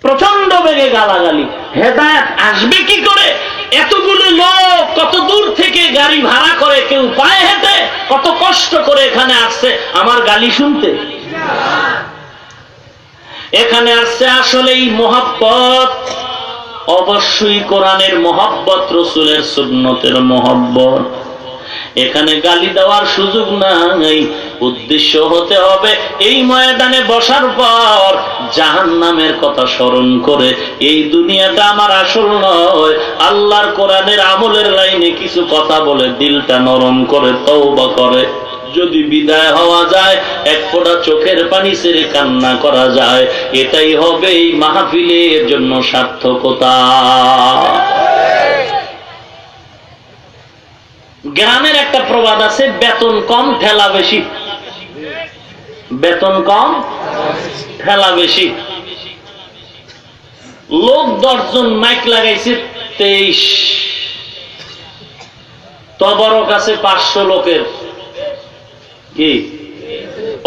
প্রচন্ড বেগে গালাগালি। হেদায়েত আসবে কি করে? এতগুলো লোক কত দূর থেকে গাড়ি ভাড়া করে, কেউ পায়ে হেঁটে কত কষ্ট করে এখানে আসছে আমার গালি শুনতে। এখানে আসছে আসলেই মহব্বত, অবশ্যই কোরআনের মহব্বত, রসুলের সুন্নতের মহব্বত। এখানে গালি দেওয়ার সুযোগ নাই। উদ্দেশ্য হতে হবে এই ময়দানে বসার পর জাহান্নামের কথা স্মরণ করে এই দুনিয়াটা আমার আসল নয়, আল্লাহর কোরআনের আমলের লাইনে কিছু কথা বলে দিলটা নরম করে তওবা করে যদি বিদায় হওয়া যায়, এক ফোঁটা চোখের পানি ছেড়ে কান্না করা যায়, এটাই হবে এই মাহফিলের জন্য সার্থকতা। গ্রামের একটা প্রবাদ আছে, বেতন কম ঠেলা বেশি। বেতন কম ঠেলা বেশি। লোক 10 জন, মাইক লাগাইছে 23, তবরক আছে 500 লোকের। কি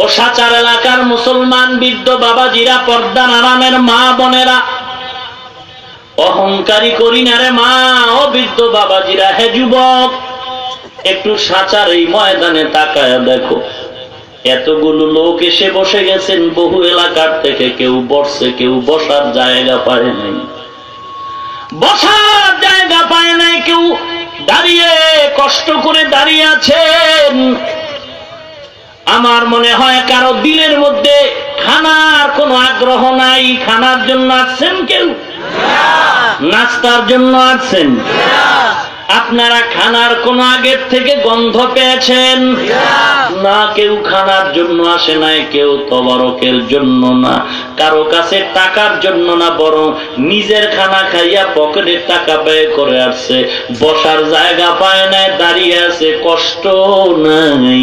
ও সাচার এলাকার মুসলমান বৃদ্ধ বাবাজিরা, পর্দা নারামের মা বোনেরা, অহংকারী করি না রে মা ও বৃদ্ধ বাবাজিরা, হে যুবক, একটু সাচার এই ময়দানে তাকায় দেখো, এতগুলো লোক এসে বসে গেছেন, বহু এলাকার থেকে কেউ বসছে, কেউ বসার জায়গা পায় নাই, বসার জায়গা পায় নাই, কেউ দাঁড়িয়ে কষ্ট করে দাঁড়িয়ে আছেন। আমার মনে হয় কারো দিলের মধ্যে খানার কোনো আগ্রহ নাই। খানার জন্য আসছেন কেউ? নাস্তার জন্য আসছেন? আপনারা খানার কোন আগের থেকে গন্ধ পেয়েছেন না? কেউ খানার জন্য আসে নাই, কেউ তবারকের জন্য না, কারো কাছে টাকার জন্য না, বরং নিজের খানা খাইয়া পকেটের টাকা ব্যয় করে আসছে, বসার জায়গা পায় নাই, দাঁড়িয়ে আছে, কষ্ট নাই।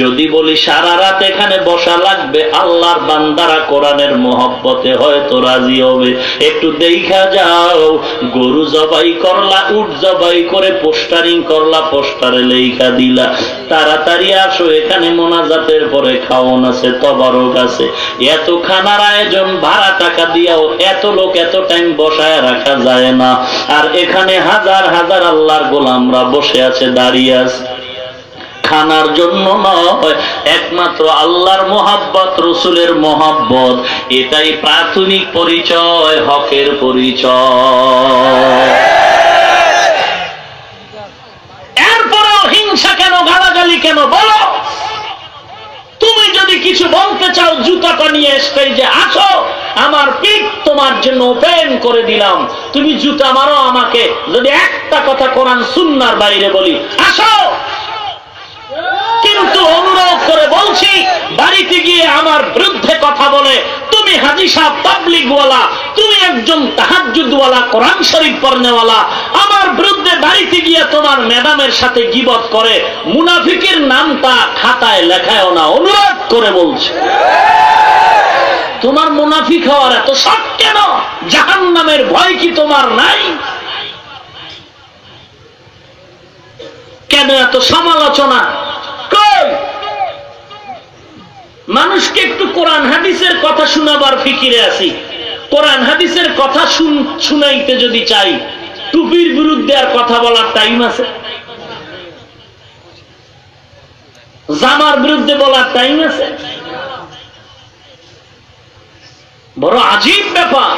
যদি বলি সারা রাত এখানে বসা লাগবে, আল্লাহর বান্দারা কোরআনের মহব্বতে হয়তো রাজি হবে। একটু দেখা যাও, গরু জবাই করলা, উট জবাই করে পোস্টারিং করলা, পোস্টারে লেখা দিলা, তাড়াতাড়ি আসো, এখানে মোনাজাতের পরে খাওয়ান আছে, তবারক আছে। এত খানার আয়োজন, ভাড়া টাকা দিয়াও এত লোক এত টাইম বসায় রাখা যায় না। আর এখানে হাজার হাজার আল্লাহর গোলামরা বসে আছে, দাঁড়িয়ে আছে, খানার জন্য নয়, একমাত্র আল্লাহর মোহাব্বত, রসুলের মোহাব্বত, এটাই প্রাথমিক পরিচয়, হকের পরিচয়। এরপরেও হিংসা কেন, গালাগালি কেন বলো? তুমি যদি কিছু বলতে চাও, জুতাটা নিয়ে স্টেজে আসো, আমার পিঠ তোমার জন্য ওপেন করে দিলাম, তুমি জুতা মারো আমাকে। যদি একটা কথা কোরআন সুন্নাহর বাইরে বলি, আসো। কিন্তু অনুরোধ করে বলছি, বাড়িতে গিয়ে আমার বিরুদ্ধে কথা বলে, তুমি হাজী সাহেব তাবলীগওয়ালা, তুমি একজন তাহাজ্জুদওয়ালা, কোরআন শরীফ পড়নেওয়ালা, আমার বিরুদ্ধে বাড়িতে গিয়ে তোমার ম্যাডামের সাথে গীবত করে, মুনাফিকের নামটা খাতায় লেখায়ও না, অনুরোধ করে বলছে। তোমার মুনাফিক হওয়ার এত শখ কেন? জাহান্নামের ভয় কি তোমার নাই? কেন এত সমালোচনা? মানুষকে একটু কোরআন হাদিসের কথা শোনাবার ফিকিরে আছি। কোরআন হাদিসের কথা শুনাইতে যদি চাই, টুপির বিরুদ্ধে আর কথা বলার টাইম আছে? জামার বিরুদ্ধে বলার টাইম আছে? বড় আজীব ব্যাপার।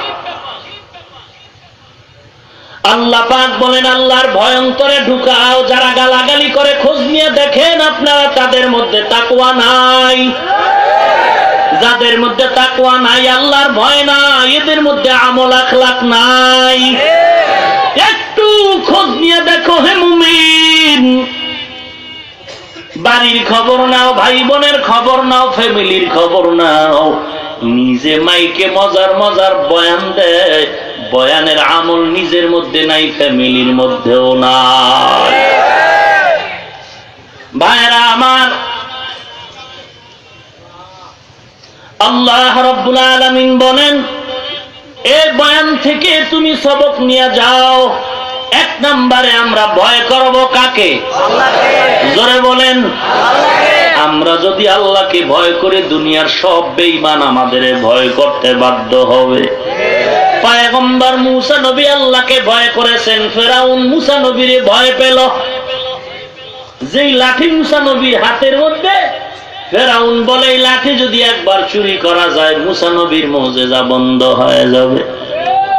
আল্লাহ পাক বলেন, আল্লাহর ভয়ঙ্করে ঢুকাও, যারা গালাগালি করে খোঁজ নিয়ে দেখেন আপনারা, তাদের মধ্যে তাকওয়া নাই। যাদের মধ্যে তাকওয়া নাই, আল্লাহর ভয় নাই, এদের মধ্যে আমল আখলাক নাই। একটু খোঁজ নিয়ে দেখো হে মুমিন, বাড়ির খবর নাও, ভাই বোনের খবর নাও, ফ্যামিলির খবর নাও। নিজে মাইকে মজার মজার বয়ান দেয়, বয়ানের আমল নিজের মধ্যে নাই, ফ্যামিলির মধ্যেও নাই। ভাইরা আমার, আল্লাহ রাব্বুল আলামিন বলেন, এই বয়ান থেকে তুমি সবক নিয়ে যাও। এক নম্বরে আমরা ভয় করব কাকে? আল্লাহকে। জোরে বলেন, আল্লাহকে। আমরা যদি আল্লাহকে ভয় করে, দুনিয়ার সব বেঈমান আমাদের ভয় করতে বাধ্য হবে। পয়গম্বর মুসা নবী আল্লাহকে ভয় করেছেন, ফেরাউন মুসা নবীরে ভয় পেল। যেই লাঠি মুসা নবীর হাতের মধ্যে, ফেরাউন বলে এই লাঠি যদি একবার চুরি করা যায়, মুসা নবীর মুজিজা বন্ধ হয়ে যাবে।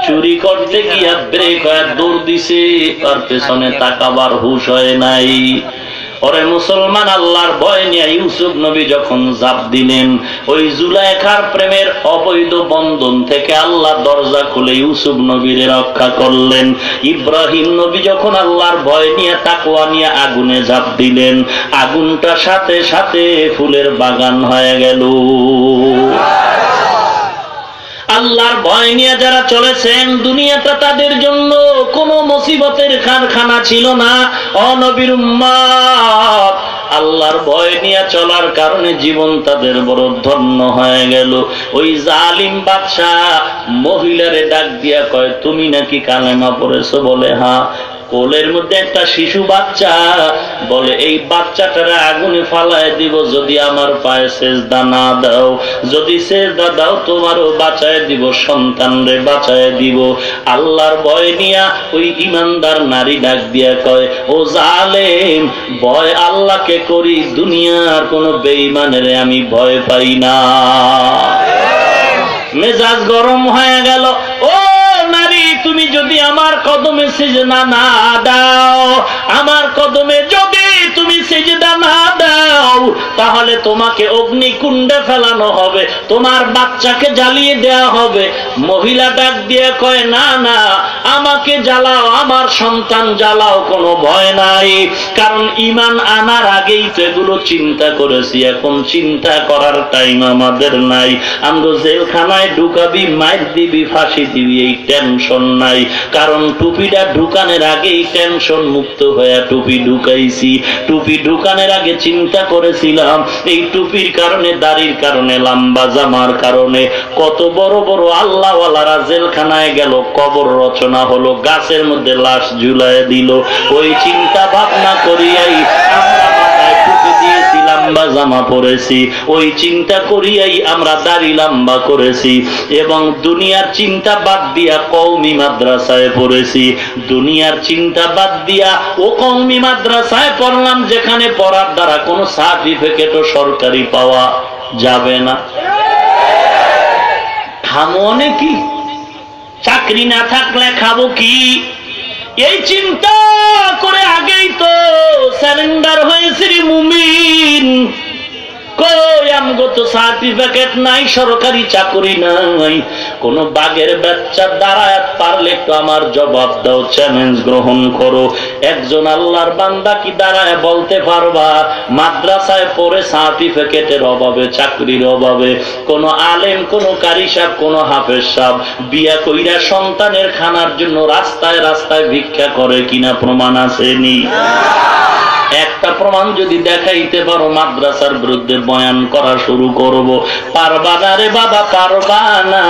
চুরি করতে গিয়া ব্রেক হয়ে দৌড় দিছে, তার পেছনে তাকাবার হুঁশ হয় নাই। ওরে মুসলমান, আল্লাহর ভয় নিয়ে ইউসুফ নবী যখন জাপ দিলেন, ওই জুলাইখার প্রেমের অবৈধ বন্ধন থেকে আল্লাহ দরজা খুলে ইউসুফ নবীর রক্ষা করলেন। ইব্রাহিম নবী যখন আল্লাহর ভয় নিয়ে তাকওয়া নিয়ে আগুনে ঝাঁপ দিলেন, আগুনটা সাথে সাথে ফুলের বাগান হয়ে গেল। আল্লাহর ভয় নিয়ে যারা চলেছেন, দুনিয়াটা তাদের জন্য কোনো মুসিবতের কারখানা ছিল না। ও নবীর উম্মত, আল্লাহর ভয় নিয়ে চলার কারণে জীবন তাদের বড় ধন্য হয়ে গেল। ওই জালিম বাদশা মহিলারে ডাক দিয়া কয়, তুমি নাকি কালেমা পড়েছো? বলে হ্যাঁ। কোলের মধ্যে একটা শিশু বাচ্চা, বলে এই বাচ্চাটারে আগুনে ফালায় দিব যদি আমার পায়ে সেজদা না দাও। যদি সেজদা দাও তোমারও বাঁচায় দিব, সন্তানরে বাঁচায় দিব। আল্লাহর ভয় নিয়া ওই ইমানদার নারী ডাক দিয়া কয়, ও জালেম, ভয় আল্লাহকে করি, দুনিয়ার কোনো বেঈমানের আমি ভয় পাই না। মেজাজ গরম হয়ে গেল। ও নারী, তুমি যদি আমার কদমে সিজদা না দাও, আমার কদমে যদি তুমি সিজদা না দাও, তাহলে তোমাকে অগ্নিকুণ্ডে ফেলানো হবে, তোমার বাচ্চাকে জ্বালিয়ে দেওয়া হবে। মহিলা ডাক দিয়ে কয়, না না, আমাকে জ্বালাও, আমার সন্তান জ্বালাও, কোনো ভয় নাই। কারণ ঈমান আনার আগেই তো এগুলো চিন্তা করেছি, এখন চিন্তা করার টাইম আমাদের নাই। আমরা জেলখানায় ঢুকাবি, মাইর দিবি, ফাঁসি দিবি, এই টেনশন নাই। কারণ টুপিটা ঢুকানোর আগেই টেনশন মুক্ত হয়ে টুপি ঢুকাইছি। টুপি ঢুকানোর আগে চিন্তা করেছিলাম, এই টুপির কারণে, দাড়ির কারণে, লম্বা জামার কারণে কত বড় বড় আল্লাহওয়ালারা জেলখানায় গেল, কবর রচনা হলো, গাছের মধ্যে লাশ ঝুলায় দিল। ওই চিন্তা ভাবনা করিয়াই আমরা মাথায় টুপি দিয়েছি, লম্বা জামা পরেছি। ওই চিন্তা করিয়াই আমরা দাড়ি লম্বা করেছি এবং দুনিয়ার চিন্তা বাদ দিয়া কওমি মাদ্রাসায় পড়েছি। দুনিয়ার চিন্তা বাদ দিয়া ও কওমি মাদ্রাসায় পড়লাম, যেখানে পড়ার দ্বারা কোনো সার্টিফিকেটও সরকারি পাওয়া যাবে না। খামো অনেকি, চাকরি না থাকলে খাবো কি, এই চিন্তা করে আগেই তো সারেন্ডার হয়েছে রে মুমিন। কই আমগো তো সার্টিফিকেট নাই, সরকারি চাকরি নাই। কোন বাগের বাচ্চা দাঁড়ায় পারলে একটু আমার জবাব দাও, চ্যালেঞ্জ গ্রহণ করো। একজন আল্লাহর বান্দা কি দাঁড়ায় বলতে পারবা মাদ্রাসায় পড়ে সার্টিফিকেটের অভাবে, চাকরির অভাবে, কোন আলেম, কোন কারি সাহেব, কোন হাফেজ সাহেব বিয়া কইরা সন্তানের খানার জন্য রাস্তায় রাস্তায় ভিক্ষা করে কিনা প্রমাণ আসেনি? একটা প্রমাণ যদি দেখাইতে পারো, মাদ্রাসার বিরুদ্ধে বয়ান করা শুরু করব। পারবা না রে বাবা, পারবা না।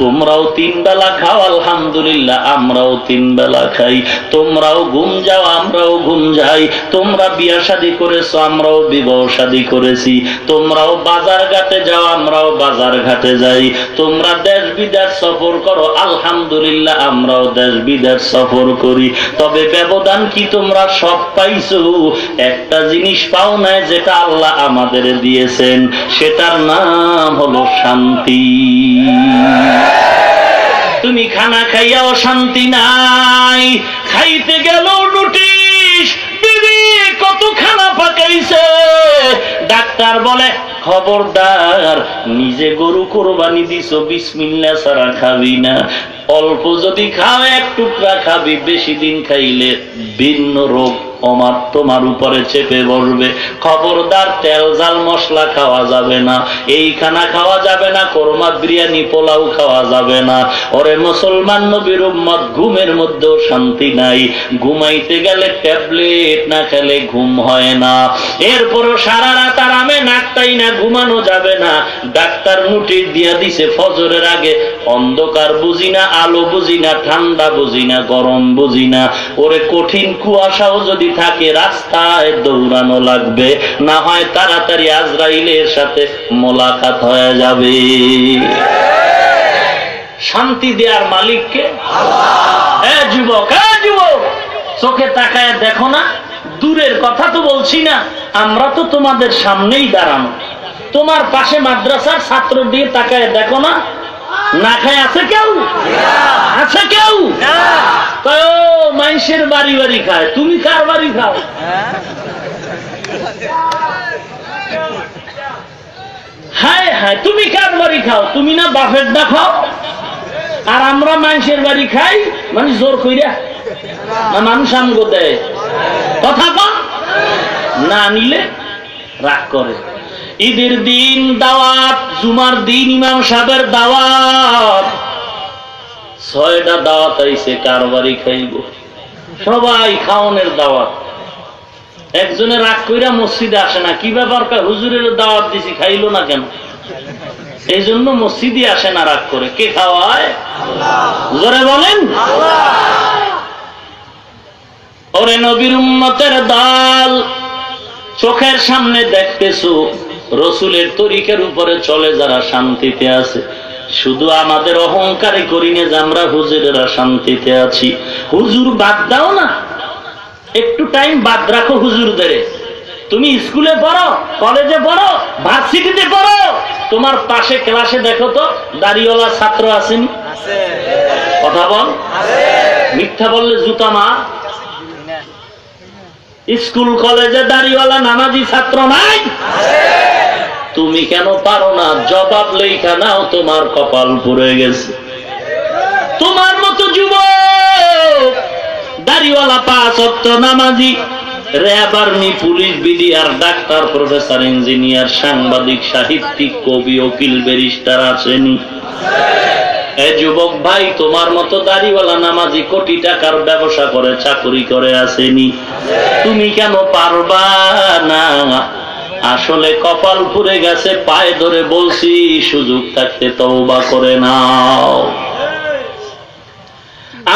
তোমরাও 3 বেলা খাও, আলহামদুলিল্লাহ, আমরাও 3 বেলা খাই। তোমরাও ঘুম যাও, আমরাও ঘুম যাই। তোমরা বিয়া শাদী করেছো, আমরাও বিবাহ শাদী করেছি। তোমরাও বাজার ঘাটে যাও, আমরাও বাজার ঘাটে যাই। তোমরা দেশ বিদেশ সফর করো, আলহামদুলিল্লাহ, আমরাও দেশ বিদেশ সফর করি। তবে ব্যবধান কি, তোমরা সব পাইছো, একটা জিনিস পাও না, যেটা আল্লাহ আমাদের দিয়েছেন, সেটার নাম হলো শান্তি। তুমি খানা খাইয়াও শান্তি নাই, খাইতে গেল নোটিশ, বিবি কত খানা পাকাইছে। ডাক্তার বলে, খবরদার, নিজে গরু কোরবানি দিছো, বিসমিল্লাহ ছাড়া খাবি না। অল্প যদি খাও, 1 টুকরা খাবি, বেশি দিন খাইলে ভিন্ন রোগ তোমার উপরে চেপে বসবে। খবরদার, তেল জাল মশলা খাওয়া যাবে না, এই খানা খাওয়া যাবে না, কোরমা, বিরিয়ানি, পোলাও খাওয়া যাবে না। ওরে মুসলমান নবীর উম্মত, ঘুমের মধ্যেও শান্তি নাই। ঘুমাইতে গেলে ট্যাবলেট না খেলে ঘুম হয় না। এরপরও সারা রাত আরামে নাকটাই না, ঘুমানো যাবে না। ডাক্তার নোটিশ দিয়া দিছে, ফজরের আগে অন্ধকার বুঝি না, আলো বুঝি না, ঠান্ডা বুঝি না, গরম বুঝি না। ওরে কঠিন কুয়াশাও যদি থাকে, রাস্তায় দৌড়ানো লাগবে, না হয় তাড়াতাড়ি আজরাইলের সাথে মোলাকাত হয়ে যাবে। শান্তি দেওয়ার মালিককে আল্লাহ। যুবক, যুবক, চোখে তাকায় দেখো না, দূরের কথা তো বলছি না, আমরা তো তোমাদের সামনেই দাঁড়ানো। তোমার পাশে মাদ্রাসার ছাত্র দিয়ে তাকায় দেখো না, না খায় আছে কেউ? আছে কেউ? মানুষের বাড়ি বাড়ি খায়, তুমি কার বাড়ি খাও? হায়, তুমি কার বাড়ি খাও? তুমি না বাপের দা খাও? আর আমরা মানুষের বাড়ি খাই, মানে জোর কইরা না মানুষ আমগো দেয়? কথা কন না, নিলে রাগ করে। ঈদের দিন দাওয়াত, জুমার দিন ইমাম সাহেবের দাওয়াত, 6টা দাওয়াত আইছে, কার বাড়ি খাইব? সবাই খাওয়ানোর দাওয়াত। একজনের রাগ কইরা মসজিদে আসে না, কি ব্যাপার? হুজুরের দাওয়াত দিছি, খাইলো না কেন? এই জন্য মসজিদে আসে না, রাগ করে। কে খাওয়ায়? জোরে বলেন। ওরে নবীর উম্মতের দল, চোখের সামনে দেখতেছো রসুলের তরিকার উপরে চলে যারা শান্তিতে আছে, শুধু আমাদের অহংকারে করি না যে আমরা হুজুরেরা শান্তিতে আছি। হুজুর বাদ দাও না, একটু টাইম বাদ রাখো হুজুরদের। তুমি স্কুলে পড়ো, কলেজে পড়ো, ভার্সিটিতে পড়ো, তোমার পাশে ক্লাসে দেখো তো দাড়িওয়ালা ছাত্র আসেনি? কথা বল, মিথ্যা বললে জুতা মার। স্কুল কলেজে দাড়িওয়ালা নামাজি ছাত্র নাই? তুমি কেন পারো না? জবাব লেখা নাও, তোমার কপাল পুড়ে গেছে। তোমার মতো যুবক দাড়িওয়ালা 5 ওয়াক্ত নামাজি, RAB, army, police, BDR, doctor, professor, engineer, সাংবাদিক, সাহিত্যিক, কবি, উকিল, ব্যারিস্টার আসেনি? এ যুবক ভাই, তোমার মতো দাড়িওয়ালা নামাজি কোটি টাকার ব্যবসা করে, চাকরি করে আসেনি? তুমি কেন পারবা না? আসলে কপাল পুড়ে গেছে। পায়ে ধরে বলছি, সুযোগ থাকতে তওবা করে নাও।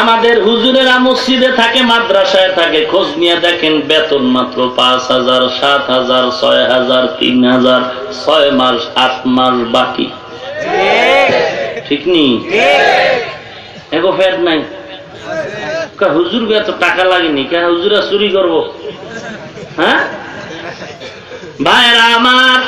আমাদের হুজুরেরা মসজিদে থাকে, মাদ্রাসায় থাকে, খোঁজ নিয়ে দেখেন বেতন মাত্র 5,000, 7,000, 6,000, 3,000, 6 মাস 8 মাস বাকি। ঠিক নি? এগো ফের নাই। হুজুর এত টাকা লাগেনি, কে হুজুরা চুরি করবো? হ্যাঁ ভাইরা আমার,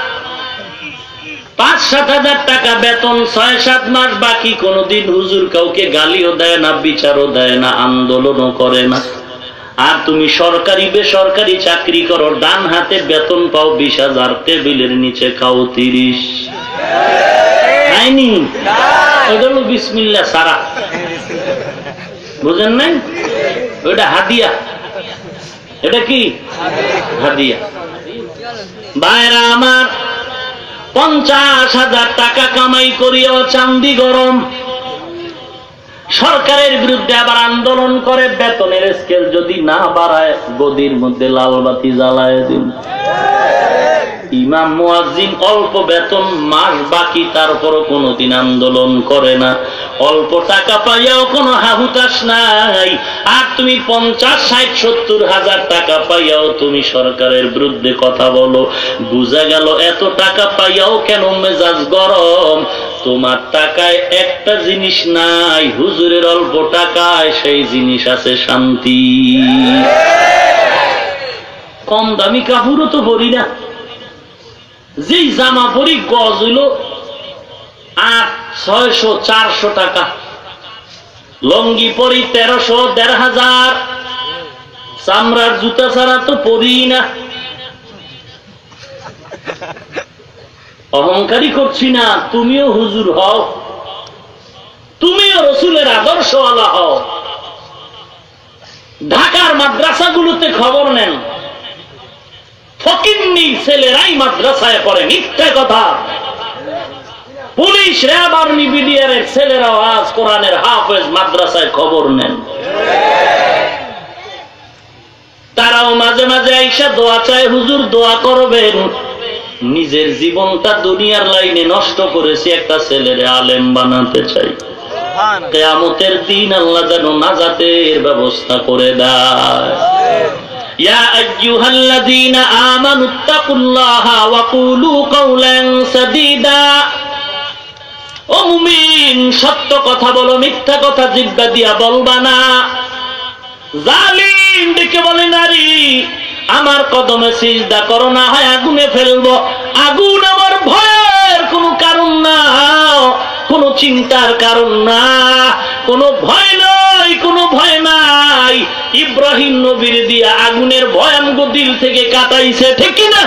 5-7 হাজার টাকা বেতন, 6-7 মাস বাকি। কোনদিন হুজুর কাউকে গালিও দেয় না, বিচারও দেয় না, আন্দোলনও করে না। আর তুমি সরকারি বেসরকারি চাকরি করো, ডান হাতে বেতন পাও 20,000, টেবিলের নিচে খাও 30। আইনি ওগুলো বিসমিল্লাহ সারা, বুঝেন নাই? ওটা হাদিয়া। এটা কি হাদিয়া? ভাইরা আমার, 50,000 টাকা কামাই করিও চান্দি গরম। সরকারের বিরুদ্ধে আবার আন্দোলন করে, বেতনের স্কেল যদি না বাড়ায় গদির মধ্যে লাল বাতি জ্বালায় দিন। ইমাম মুয়াজ্জিন অল্প বেতন, মাস বাকি, তারপরও কোনোদিন আন্দোলন করে না। অল্প টাকা পাইয়াও কোনো হাহুতাশ নাই। আর তুমি 50, 60, 70 হাজার টাকা পাইয়াও তুমি সরকারের বিরুদ্ধে কথা বলো। বুঝা গেল এত টাকা পাইয়াও কেন মেজাজ গরম? তোমার টাকায় একটা জিনিস নাই, হুজুরের অল্প টাকায় সেই জিনিস আছে, শান্তি। কম দামি কাপড়ও তো পরি না, যেই জামা পরি গজ হইল 800, 400 টাকা, লঙ্গি পরি 1300, 1500, চামড়ার জুতা ছাড়া তো পরি না। অহংকারী করছি না, তুমিও হুজুর হও, তুমিও রসুলের আদর্শওয়ালা হও। ঢাকার মাদ্রাসাগুলোতে খবর নেন, ফকিন্নি ছেলেরাই মাদ্রাসায় পড়ে, মিথ্যা কথা। পুলিশ, র‍্যাব, আর্মি, বিডিআর এর ছেলেরাও আজ কোরআনের হাফেজ, মাদ্রাসায় খবর নেন। তারাও মাঝে মাঝে আইসা দোয়া চায়, হুজুর দোয়া করবেন। নিজের জীবনটা দুনিয়ার লাইনে নষ্ট করেছি, একটা ছেলেরে আলেম বানাতে চাই। কিয়ামতের দিন আল্লাহ যেন নাজাতের ব্যবস্থা করে দেয়। ইয়া আইয়ুহাল্লাযীনা আমানুত্তাকুল্লাহা ওয়া কুলু কাওলান সাদীদা। ও মুমিন, সত্য কথা বলো, মিথ্যা কথা জিহ্বা দিয়া বলবা না। জালিম ডেকে বলে, নারী আমার কদমে সিজদা করো, না হয় আগুনে ফেলবো। আগুন আমার ভয়ের কোনো কারণ না, কোনো চিন্তার কারণ না, কোনো ভয় নয়, কোনো ভয় নাই। ইব্রাহিম নবীর দিয়া আগুনের ভয় আমগো দিল থেকে কাটাইছে, ঠিক না?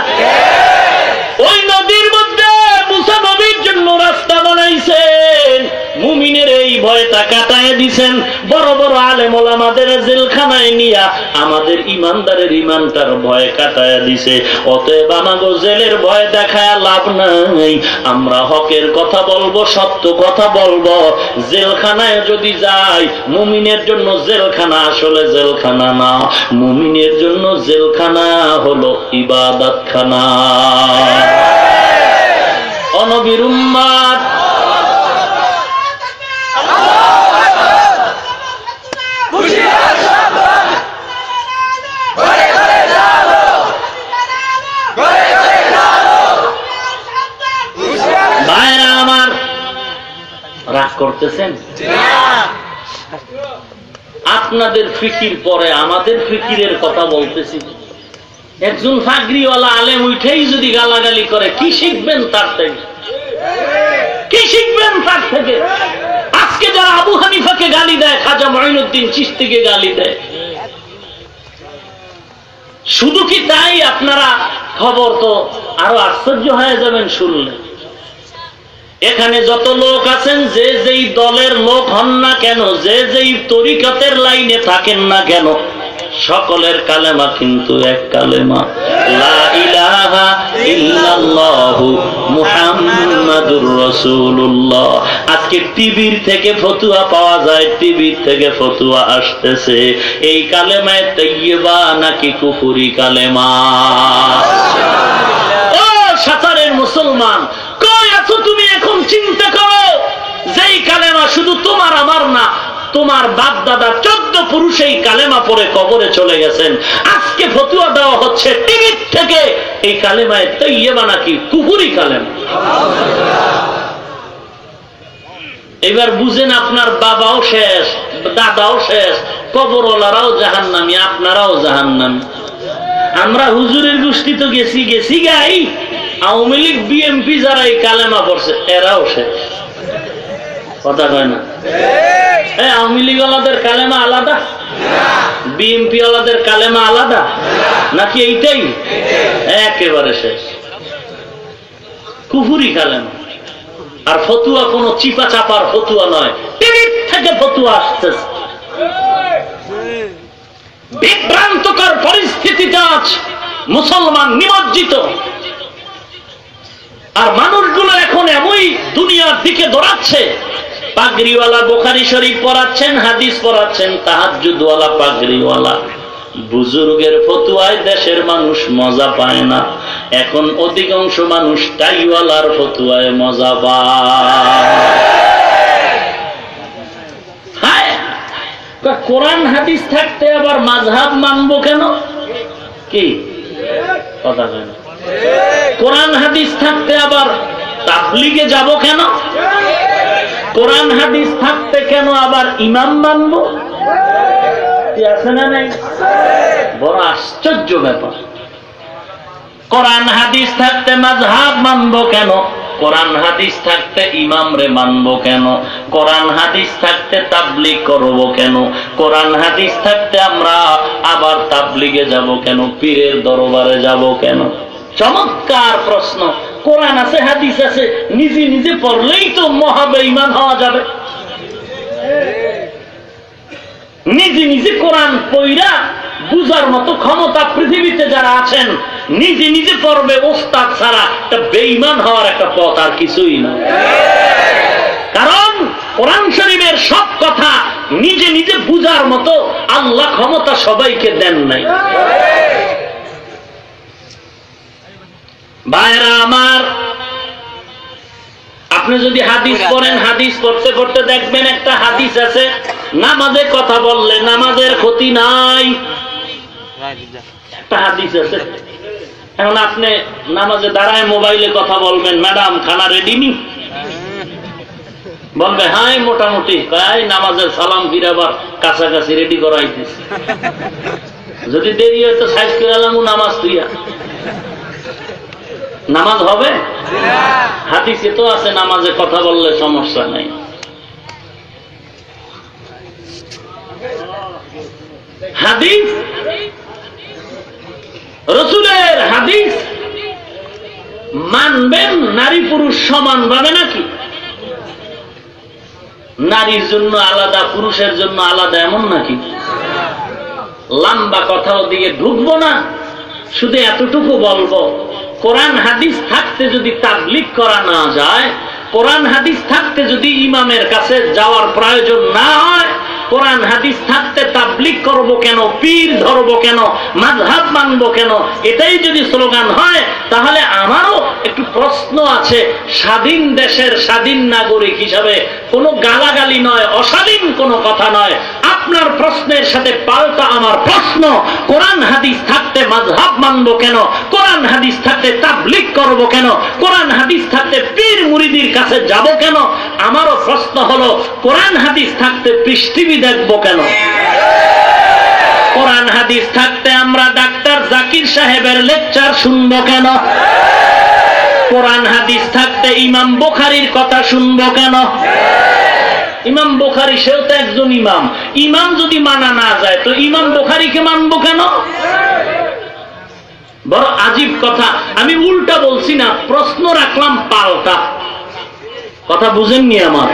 ওই নদীর মধ্যে মুসা নবীর জন্য রাস্তা বানাইছেন, মুমিনের এই ভয়টা কাটায় দিছেন। বড় বড় আলেম ওলামাদের জেলখানায় নিয়া আমাদের ইমানদারের ইমানটার ভয় কাটায় দিছে। অতএব আমাগো জেলের ভয় দেখায় লাভ নাই, আমরা হকের কথা বলবো, সত্য কথা বলবো। জেলখানায় যদি যাই, মুমিনের জন্য জেলখানা আসলে জেলখানা না, মুমিনের জন্য জেলখানা হলো ইবাদতখানা। ও নবীর উম্মত, ভাইরা আমার, রাগ করতেছেন? আপনাদের ফিকির পরে আমাদের ফিকিরের কথা বলতেছি। একজন ফাগরিওয়ালা আলেম উঠেই যদি গালাগালি করে, কি শিখবেন তার থেকে? কি শিখবেন তার থেকে? আজকে যারা আবু হানিফাকে গালি দেয়, খাজা মঈনুদ্দিন চিশতিকে গালি দেয়, শুধু কি তাই? আপনারা খবর তো আরো আশ্চর্য হয়ে যাবেন শুনলে। এখানে যত লোক আছেন, যে যেই দলের লোক হন না কেন, যে যেই তরিকতের লাইনে থাকেন না কেন, সকলের কালেমা কিন্তু এক কালেমা, লা ইলাহা ইল্লাল্লাহু মুহাম্মাদুর রাসূলুল্লাহ। আজকে টিভির থেকে ফতুয়া পাওয়া যায়, টিভির থেকে ফতুয়া আসতেছে, এই কালেমায়ে তাইয়্যিবা নাকি কুফরি কালেমা? ও সাতারের মুসলমান, কই আছো তুমি? এখন চিন্তা করো, যেই কালেমা শুধু তোমার আমার না, তোমার বাপ দাদা 14 পুরুষ এই কালেমা পড়ে কবরে চলে গেছেন। আজকে ফতুয়া দেওয়া হচ্ছে টিভির থেকে, এই কালেমায়ে তাইয়্যিবা নাকি কুফরি কালেমা। এবার বুঝেন, আপনার বাবাও শেষ, দাদাও শেষ, কবরওয়ালারাও জাহান্নামী, আপনারাও জাহান্নামী। আমরা হুজুরের গোষ্ঠী তো গেছি গাই, আওয়ামী লীগ বিএনপি যারা এই কালেমা পড়ছে এরাও শেষ। কথা কয় না? আওয়ামী লীগ ওয়ালাদের কালেমা আলাদা, বিএনপি ওয়ালাদের কালেমা আলাদা নাকি এইটাই? একেবারে শেষ, কুফরি কালেমা। আর ফতুয়া কোনো চিপা চাপার ফতুয়া নয়, টিভির থেকে ফতুয়া আসতেছে। বিভ্রান্তকর পরিস্থিতিতে আজ মুসলমান নিমজ্জিত। আর মানুষগুলো এখন এমনই দুনিয়ার দিকে দৌড়াচ্ছে, পাগড়িওয়ালা বুখারী শরীফ পড়াচ্ছেন, হাদিস পড়াচ্ছেন, তাহাজ্জুদওয়ালা পাগড়িওয়ালা। বুজুর্গের ফতুয়ায় দেশের মানুষ মজা পায় না, এখন অধিকাংশ মানুষ টাইওয়ালার ফতুয়ায় মজা পায়। কোরআন হাদিস থাকতে আবার মাযহাব মানবো কেন? কি কথা কেন? কোরআন হাদিস থাকতে আবার তাবলীগে যাব কেন? কোরআন হাদিস থাকতে কেন আবার ইমাম মানবো? আছে না নাই? বড় আশ্চর্য ব্যাপার। কোরআন হাদিস থাকতে মাযহাব মানবো কেন? কোরআন হাদিস থাকতে ইমাম রে মানবো কেন? কোরআন হাদিস থাকতে তাবলীগ করব কেন? কোরআন হাদিস থাকতে আমরা আবার তাবলীগে যাব কেন? পীরের দরবারে যাব কেন? চমৎকার প্রশ্ন। কোরআন আছে, হাদিস আছে, নিজে নিজে পড়লেই তো মহা বেঈমান হওয়া যাবে। নিজে নিজে কোরআন পড়া বুঝার মতো ক্ষমতা পৃথিবীতে যারা আছেন, নিজে নিজে পড়বে ওস্তাদ ছাড়া, এটা বেঈমান হওয়ার একটা পথ, আর কিছুই না। কারণ কোরআন শরীফের সব কথা নিজে নিজে বুঝার মতো আল্লাহ ক্ষমতা সবাইকে দেন নাই। ভাইরা আমার, আপনি যদি হাদিস পড়েন, হাদিস পড়তে পড়তে দেখবেন একটা হাদিস আছে, নামাজে কথা বললে নামাজের ক্ষতি নাই, একটা হাদিস আছে। এখন আপনি নামাজে দাঁড়ায় মোবাইলে কথা বলবেন, ম্যাডাম খানা রেডি নি? বলবে হ্যাঁ মোটামুটি, নামাজের সালাম ফিরাবার কাছাকাছি রেডি করাইতেছি। যদি দেরি হয় তো সাইজ করে এলাম নামাজ তুইয়া, নামাজ হবে? হাদিসে তো আছে নামাজে কথা বললে সমস্যা নাই। হাদিস, রাসূলের হাদিস মানবেন নারী পুরুষ সমান ভাবে নাকি? নারীর জন্য আলাদা, পুরুষের জন্য আলাদা, এমন নাকি? লম্বা কথাও দিয়ে ঢুকবো না, শুধু এতটুকু বলবো, কোরআন হাদিস থাকতে যদি তাবলীগ করা না যায়, কোরআন হাদিস থাকতে যদি ইমামের কাছে যাওয়ার প্রয়োজন না হয়, কোরআন হাদিস থাকতে তাবলীগ করব কেন, পীর ধরবো কেন, মাযহাব মানবো কেন, এটাই যদি স্লোগান হয়, তাহলে আমারও একটু প্রশ্ন আছে। স্বাধীন দেশের স্বাধীন নাগরিক হিসাবে কোনো গালাগালি নয়, অস্বাধীন কোনো কথা নয়, আপনার প্রশ্নের সাথে পাল্টা আমার প্রশ্ন, কোরআন হাদিস থাকতে মাযহাব মানবো কেন, কোরআন হাদিস থাকতে তাবলীগ করব কেন, কোরআন হাদিস থাকতে পীর মুরিদির কাছে যাব কেন? আমারও প্রশ্ন হলো, কোরআন হাদিস থাকতে পৃথিবী দেখবো কেন? কোরআন হাদিস থাকতে আমরা ডাক্তার জাকির সাহেবের লেকচার শুনবো কেন? কোরআন হাদিস থাকতে ইমাম বুখারীর কথা শুনবো কেন? ইমাম বুখারী সেও তো একজন ইমাম, ইমাম যদি মানা না যায় তো ইমাম বুখারীকে মানবো কেন? বড় আজীব কথা। আমি উল্টা বলছি না, প্রশ্ন রাখলাম পাল্টা। কথা বুঝেননি আমার?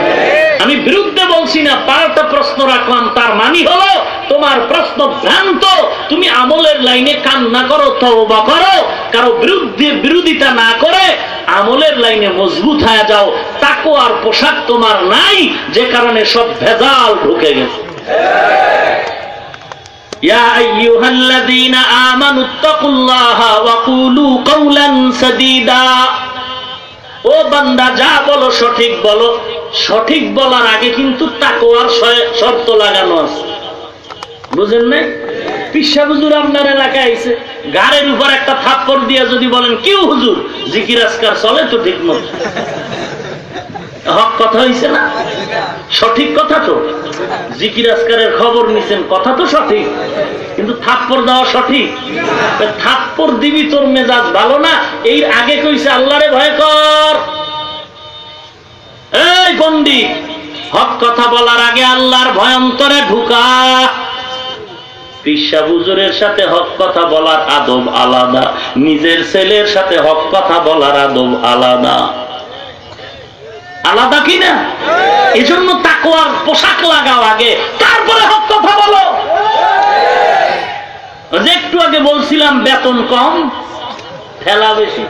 আমি বিরুদ্ধে বলছি না, পাল্টা প্রশ্ন রাখলাম। তার মানে হলো তোমার প্রশ্ন ভ্রান্ত, তুমি আমলের লাইনে কান্না করো, তওবা করো, কারো বিরোধিতা না করে আমলের লাইনে মজবুত হয়ে যাও। তাকওয়ার পোশাক তোমার নাই, যে কারণে সব ভেজাল ঢুকে গেছে। ইয়া আইয়ুহাল্লাযীনা আমানুত্তাকুল্লাহা ওয়া কুলু কাওলান সাদীদা। ও বান্দা, যা বলো সঠিক বলো। সঠিক বলার আগে কিন্তু তাকওয়ার শর্ত লাগানো আছে, বুঝেন না? পিসা হুজুর আপনার এলাকায় আইছে, গাড়ির উপর একটা থাপ্পড় দিয়ে যদি বলেন, কেউ হুজুর জিকির আজকার চলে তো ঠিক মতো, হক কথা হইছে না? সঠিক কথা তো। জিকির আজকারের খবর নিছেন, কথা তো সঠিক, কিন্তু থাপ্পড় দেওয়া সঠিক? থাপ্পড় দিবি তোর মেজাজ ভালো না, এই আগে কইছে আল্লাহরে ভয় কর। এই পণ্ডিত, হক কথা বলার আগে আল্লাহর ভয় অন্তরে ঢুকা। পিসা হুজুরের সাথে হক কথা বলার আদব আলাদা, নিজের ছেলের সাথে হক কথা বলার আদব আলাদা। আলাদা কিনা? এজন্য তাকওয়ার পোশাক লাগাও আগে, তারপরে হক কথা বলো। একটু আগে বলছিলাম বেতন কম, ঠেলা বেশি।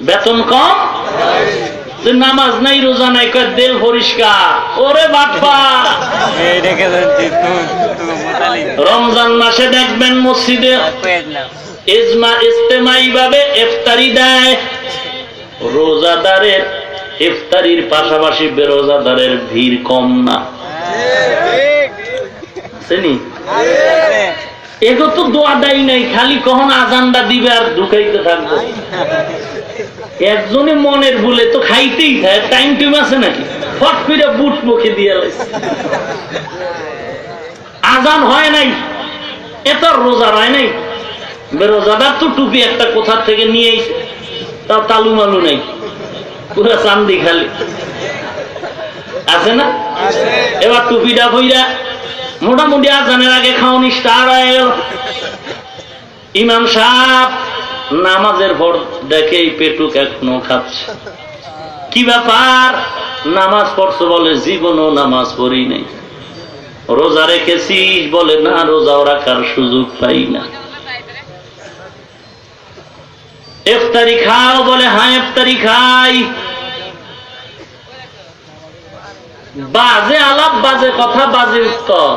বেতন কম, নামাজ নাই, রোজা নাই, দেল পরিষ্কার। ওরে বাপ্পা, রমজান মাসে দেখবেন মসজিদে ইজতেমাই ভাবে ইফতারি দেয়। রোজাদারের ইফতারির পাশাপাশি বেরোজাদারের ভিড় কম না? এগো তো দোয়া দেয় নাই, খালি কখন আজানটা দিবে আর ঢুকাইতে থাকবে। একজনে মনের ভুলে তো খাইতেই থাকে, টাইম টিম আছে নাকি? ফট করে বুট মুখে দিয়ে আজান হয় নাই, এত রোজা হয় নাই। বেরোজাদার তো টুপি একটা কোথা থেকে নিয়ে এসে, তাও তালু মালু নাই, পুরো চান্দি খালি আছে না? এবার টুপিটা ভইরা মোটামুটি আজানের আগে খাওয়ানি স্টার্ট হয়ে গেল। ইমাম সাহেব নামাজের পর দেখে এই পেটুক এখনো খাচ্ছে। কি ব্যাপার, নামাজ পড়ছো? বলে জীবনও নামাজ পড়ি নাই। রোজা রেখেছিস? বলে না, রোজাও রাখার সুযোগ পাই না। ইফতারি খাও? বলে হ্যাঁ ইফতারি খাই। বাজে আলাপ, বাজে কথা, বাজে উত্তর।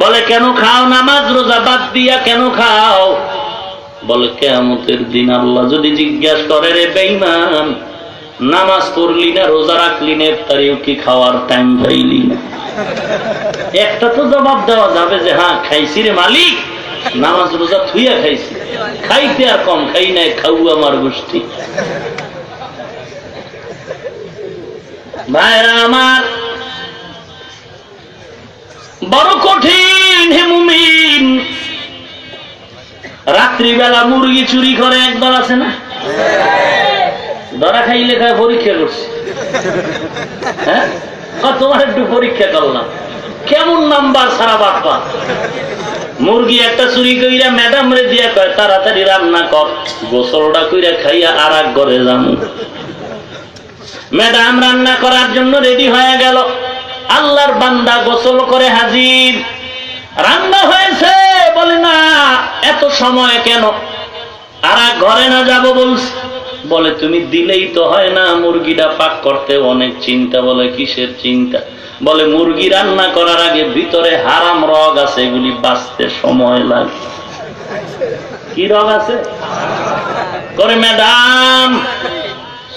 বলে কেন খাও? নামাজ রোজা বাদ দিয়া কেন খাও? বলে কিয়ামতের দিন আল্লাহ যদি জিজ্ঞাসা করে, রে বেঈমান, নামাজ পড়লি না, রোজা রাখলি না, ইফতারিও কি খাওয়ার টাইম পাইলি না? একটা তো জবাব দেওয়া যাবে যে হ্যাঁ খাইছি রে মালিক, নামাজ রোজা থুইয়া খাইছি, খাইতে আর কম খাই নাই, খাউ আমার গোষ্ঠী। ভাইরা আমার, বড় কঠিন হে মুমিন। রাত্রিবেলা মুরগি চুরি করে একদল আছে না? ধরা খাইলে খায় পরীক্ষা করছে। হ্যাঁ, তোমার একটু পরীক্ষা করলাম। কেমন নাম্বার সারা বাপ্পা। মুরগি একটা চুরি কইরা ম্যাডাম রে দিয়া কয় তাড়াতাড়ি রান্না কর, গোসলটা কইরা খাইয়া আর এক ঘরে যামু। ম্যাডাম রান্না করার জন্য রেডি হয়ে গেল। আল্লাহর বান্দা গোসল করে হাজির। রান্না হয়েছে, বলে না এত সময় কেন, আর এক ঘরে না যাব বলছি। বলে তুমি দিলেই তো হয় না, মুরগিটা পাক করতে অনেক চিন্তা। বলে কিসের চিন্তা? বলে মুরগি রান্না করার আগে ভিতরে হারাম রগ আছে, এগুলি বাঁচতে সময় লাগে। কি রগ আছে? করে ম্যাডাম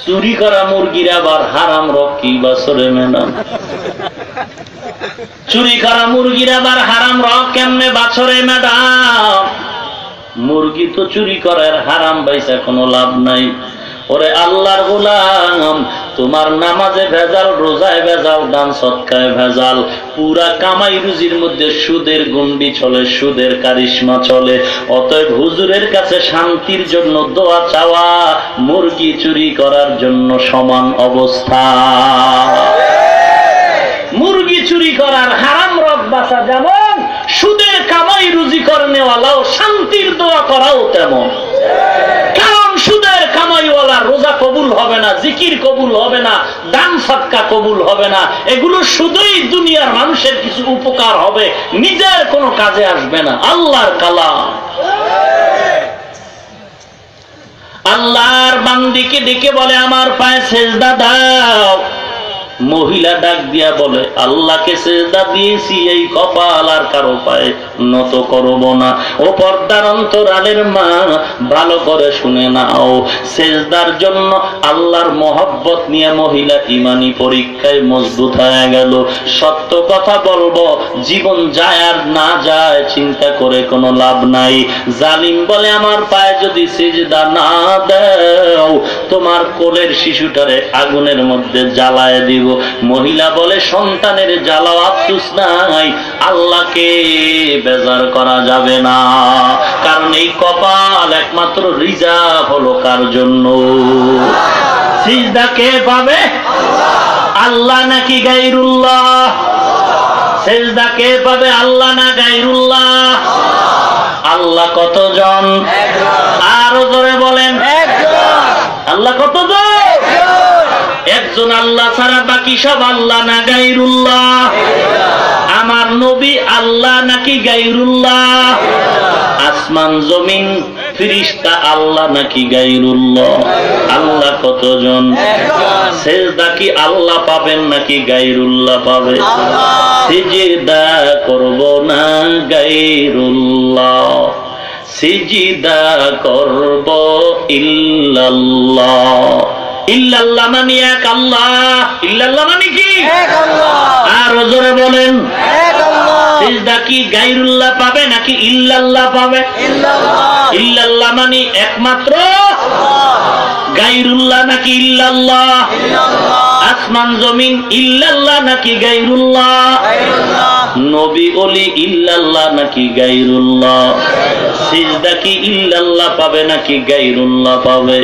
চুরি করা মুরগির আবার হারাম রগ কি বছরে? ম্যাডাম চুরি করা মুরগির আবার হারাম রগ কেমনে বছরে? ম্যাডাম মুরগি তো চুরি করার হারাম বাইসা কোনো লাভ নাই। ওরে আল্লাহর গোলাম, তোমার নামাজে ভেজাল, রোজায় ভেজাল, দান সৎকায় ভেজাল, পুরা কামাই রুজির মধ্যে সুদের গন্ডি চলে, সুদের কারিশমা চলে। অতএব হুজুরের কাছে শান্তির জন্য দোয়া চাওয়া মুরগি চুরি করার জন্য সমান অবস্থা। মুরগি চুরি করার হারাম রগ বাঁচা যেমন, সুদের কামাই রুজি করনেওয়ালাও শান্তির দোয়া করাও তেমন। কারণ সুদের কামাইওয়ালা রোজা কবুল হবে না, জিকির কবুল হবে না, দান সদকা কবুল হবে না। এগুলো শুধুই দুনিয়ার মানুষের কিছু উপকার হবে, নিজের কোনো কাজে আসবে না। আল্লাহর কালাম। আল্লাহর বান্দিকে ডেকে বলে আমার পায়ে সেজদা দাও। মহিলা ডাক দিয়া বলে আল্লাহকে সেজদা দিয়েছি, এই কপাল আর কারো পায়ে নত করব না। ও পর্দার অন্তরালের মা, ভালো করে শুনে নাও, সেজদার জন্য আল্লাহর মহব্বত নিয়ে মহিলা ইমানি পরীক্ষায় মজবুত হয়ে গেল। সত্য কথা বলবো, জীবন যায় আর না যায় চিন্তা করে কোনো লাভ নাই। জালিম বলে আমার পায়ে যদি সেজদা না দাও, তোমার কোলের শিশুটারে আগুনের মধ্যে জ্বালায় দিব। মহিলা বলে সন্তানের জ্বালাও আফসোস নাই, আল্লাহকে বেজার করা যাবে না। কারণ এই কপাল একমাত্র রিজার্ভ হলো কার জন্য? সিজদা কে পাবে? আল্লাহ নাকি গায়রুল্লাহ? সিজদা কে পাবে? আল্লাহ না গায়রুল্লাহ? আল্লাহ কতজন? আরো জোরে বলেন। আল্লাহ কতজন? একজন আল্লাহ ছাড়া বাকি সব আল্লাহ না গায়রুল্লাহ? আমার নবী আল্লাহ নাকি গায়রুল্লাহ? আসমান জমিন ফেরেশতা আল্লাহ নাকি গায়রুল্লাহ? আল্লাহ কতজন? সেজদা কি আল্লাহ পাবেন নাকি গায়রুল্লাহ পাবে? সিজদা করব না গায়রুল্লাহ, সিজদা করব ইল্লাল্লাহ। ইল্লাল্লাহ মানে এক আল্লাহ। ইল্লাল্লাহ মানে কি? এক আল্লাহ। আর জোরে বলেন এক আল্লাহ। সিজদা কি গায়রুল্লাহ পাবে নাকি ইল্লাল্লাহ পাবে? ইল্লাল্লাহ। ইল্লাল্লাহ মানে একমাত্র আল্লাহ, গায়রুল্লাহ নাকি ইল্লাল্লাহ? ইল্লাল্লাহ। আসমান জমিন ইল্লাল্লাহ নাকি গায়রুল্লাহ? গায়রুল্লাহ। নবী ওলি ইল্লাল্লাহ নাকি গায়রুল্লাহ? সিজদা কি ইল্লাল্লাহ পাবে নাকি গায়রুল্লাহ পাবে?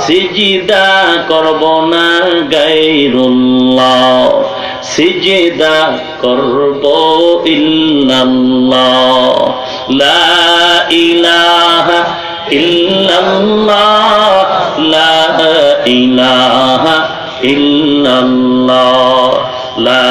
সিজদা করব না গায়রুল্লাহ, সিজদা করব ইল্লাল্লাহ। লা ইলাহা ইল্লাল্লাহ, লা ইলাহা ইল্লাল্লাহ, লা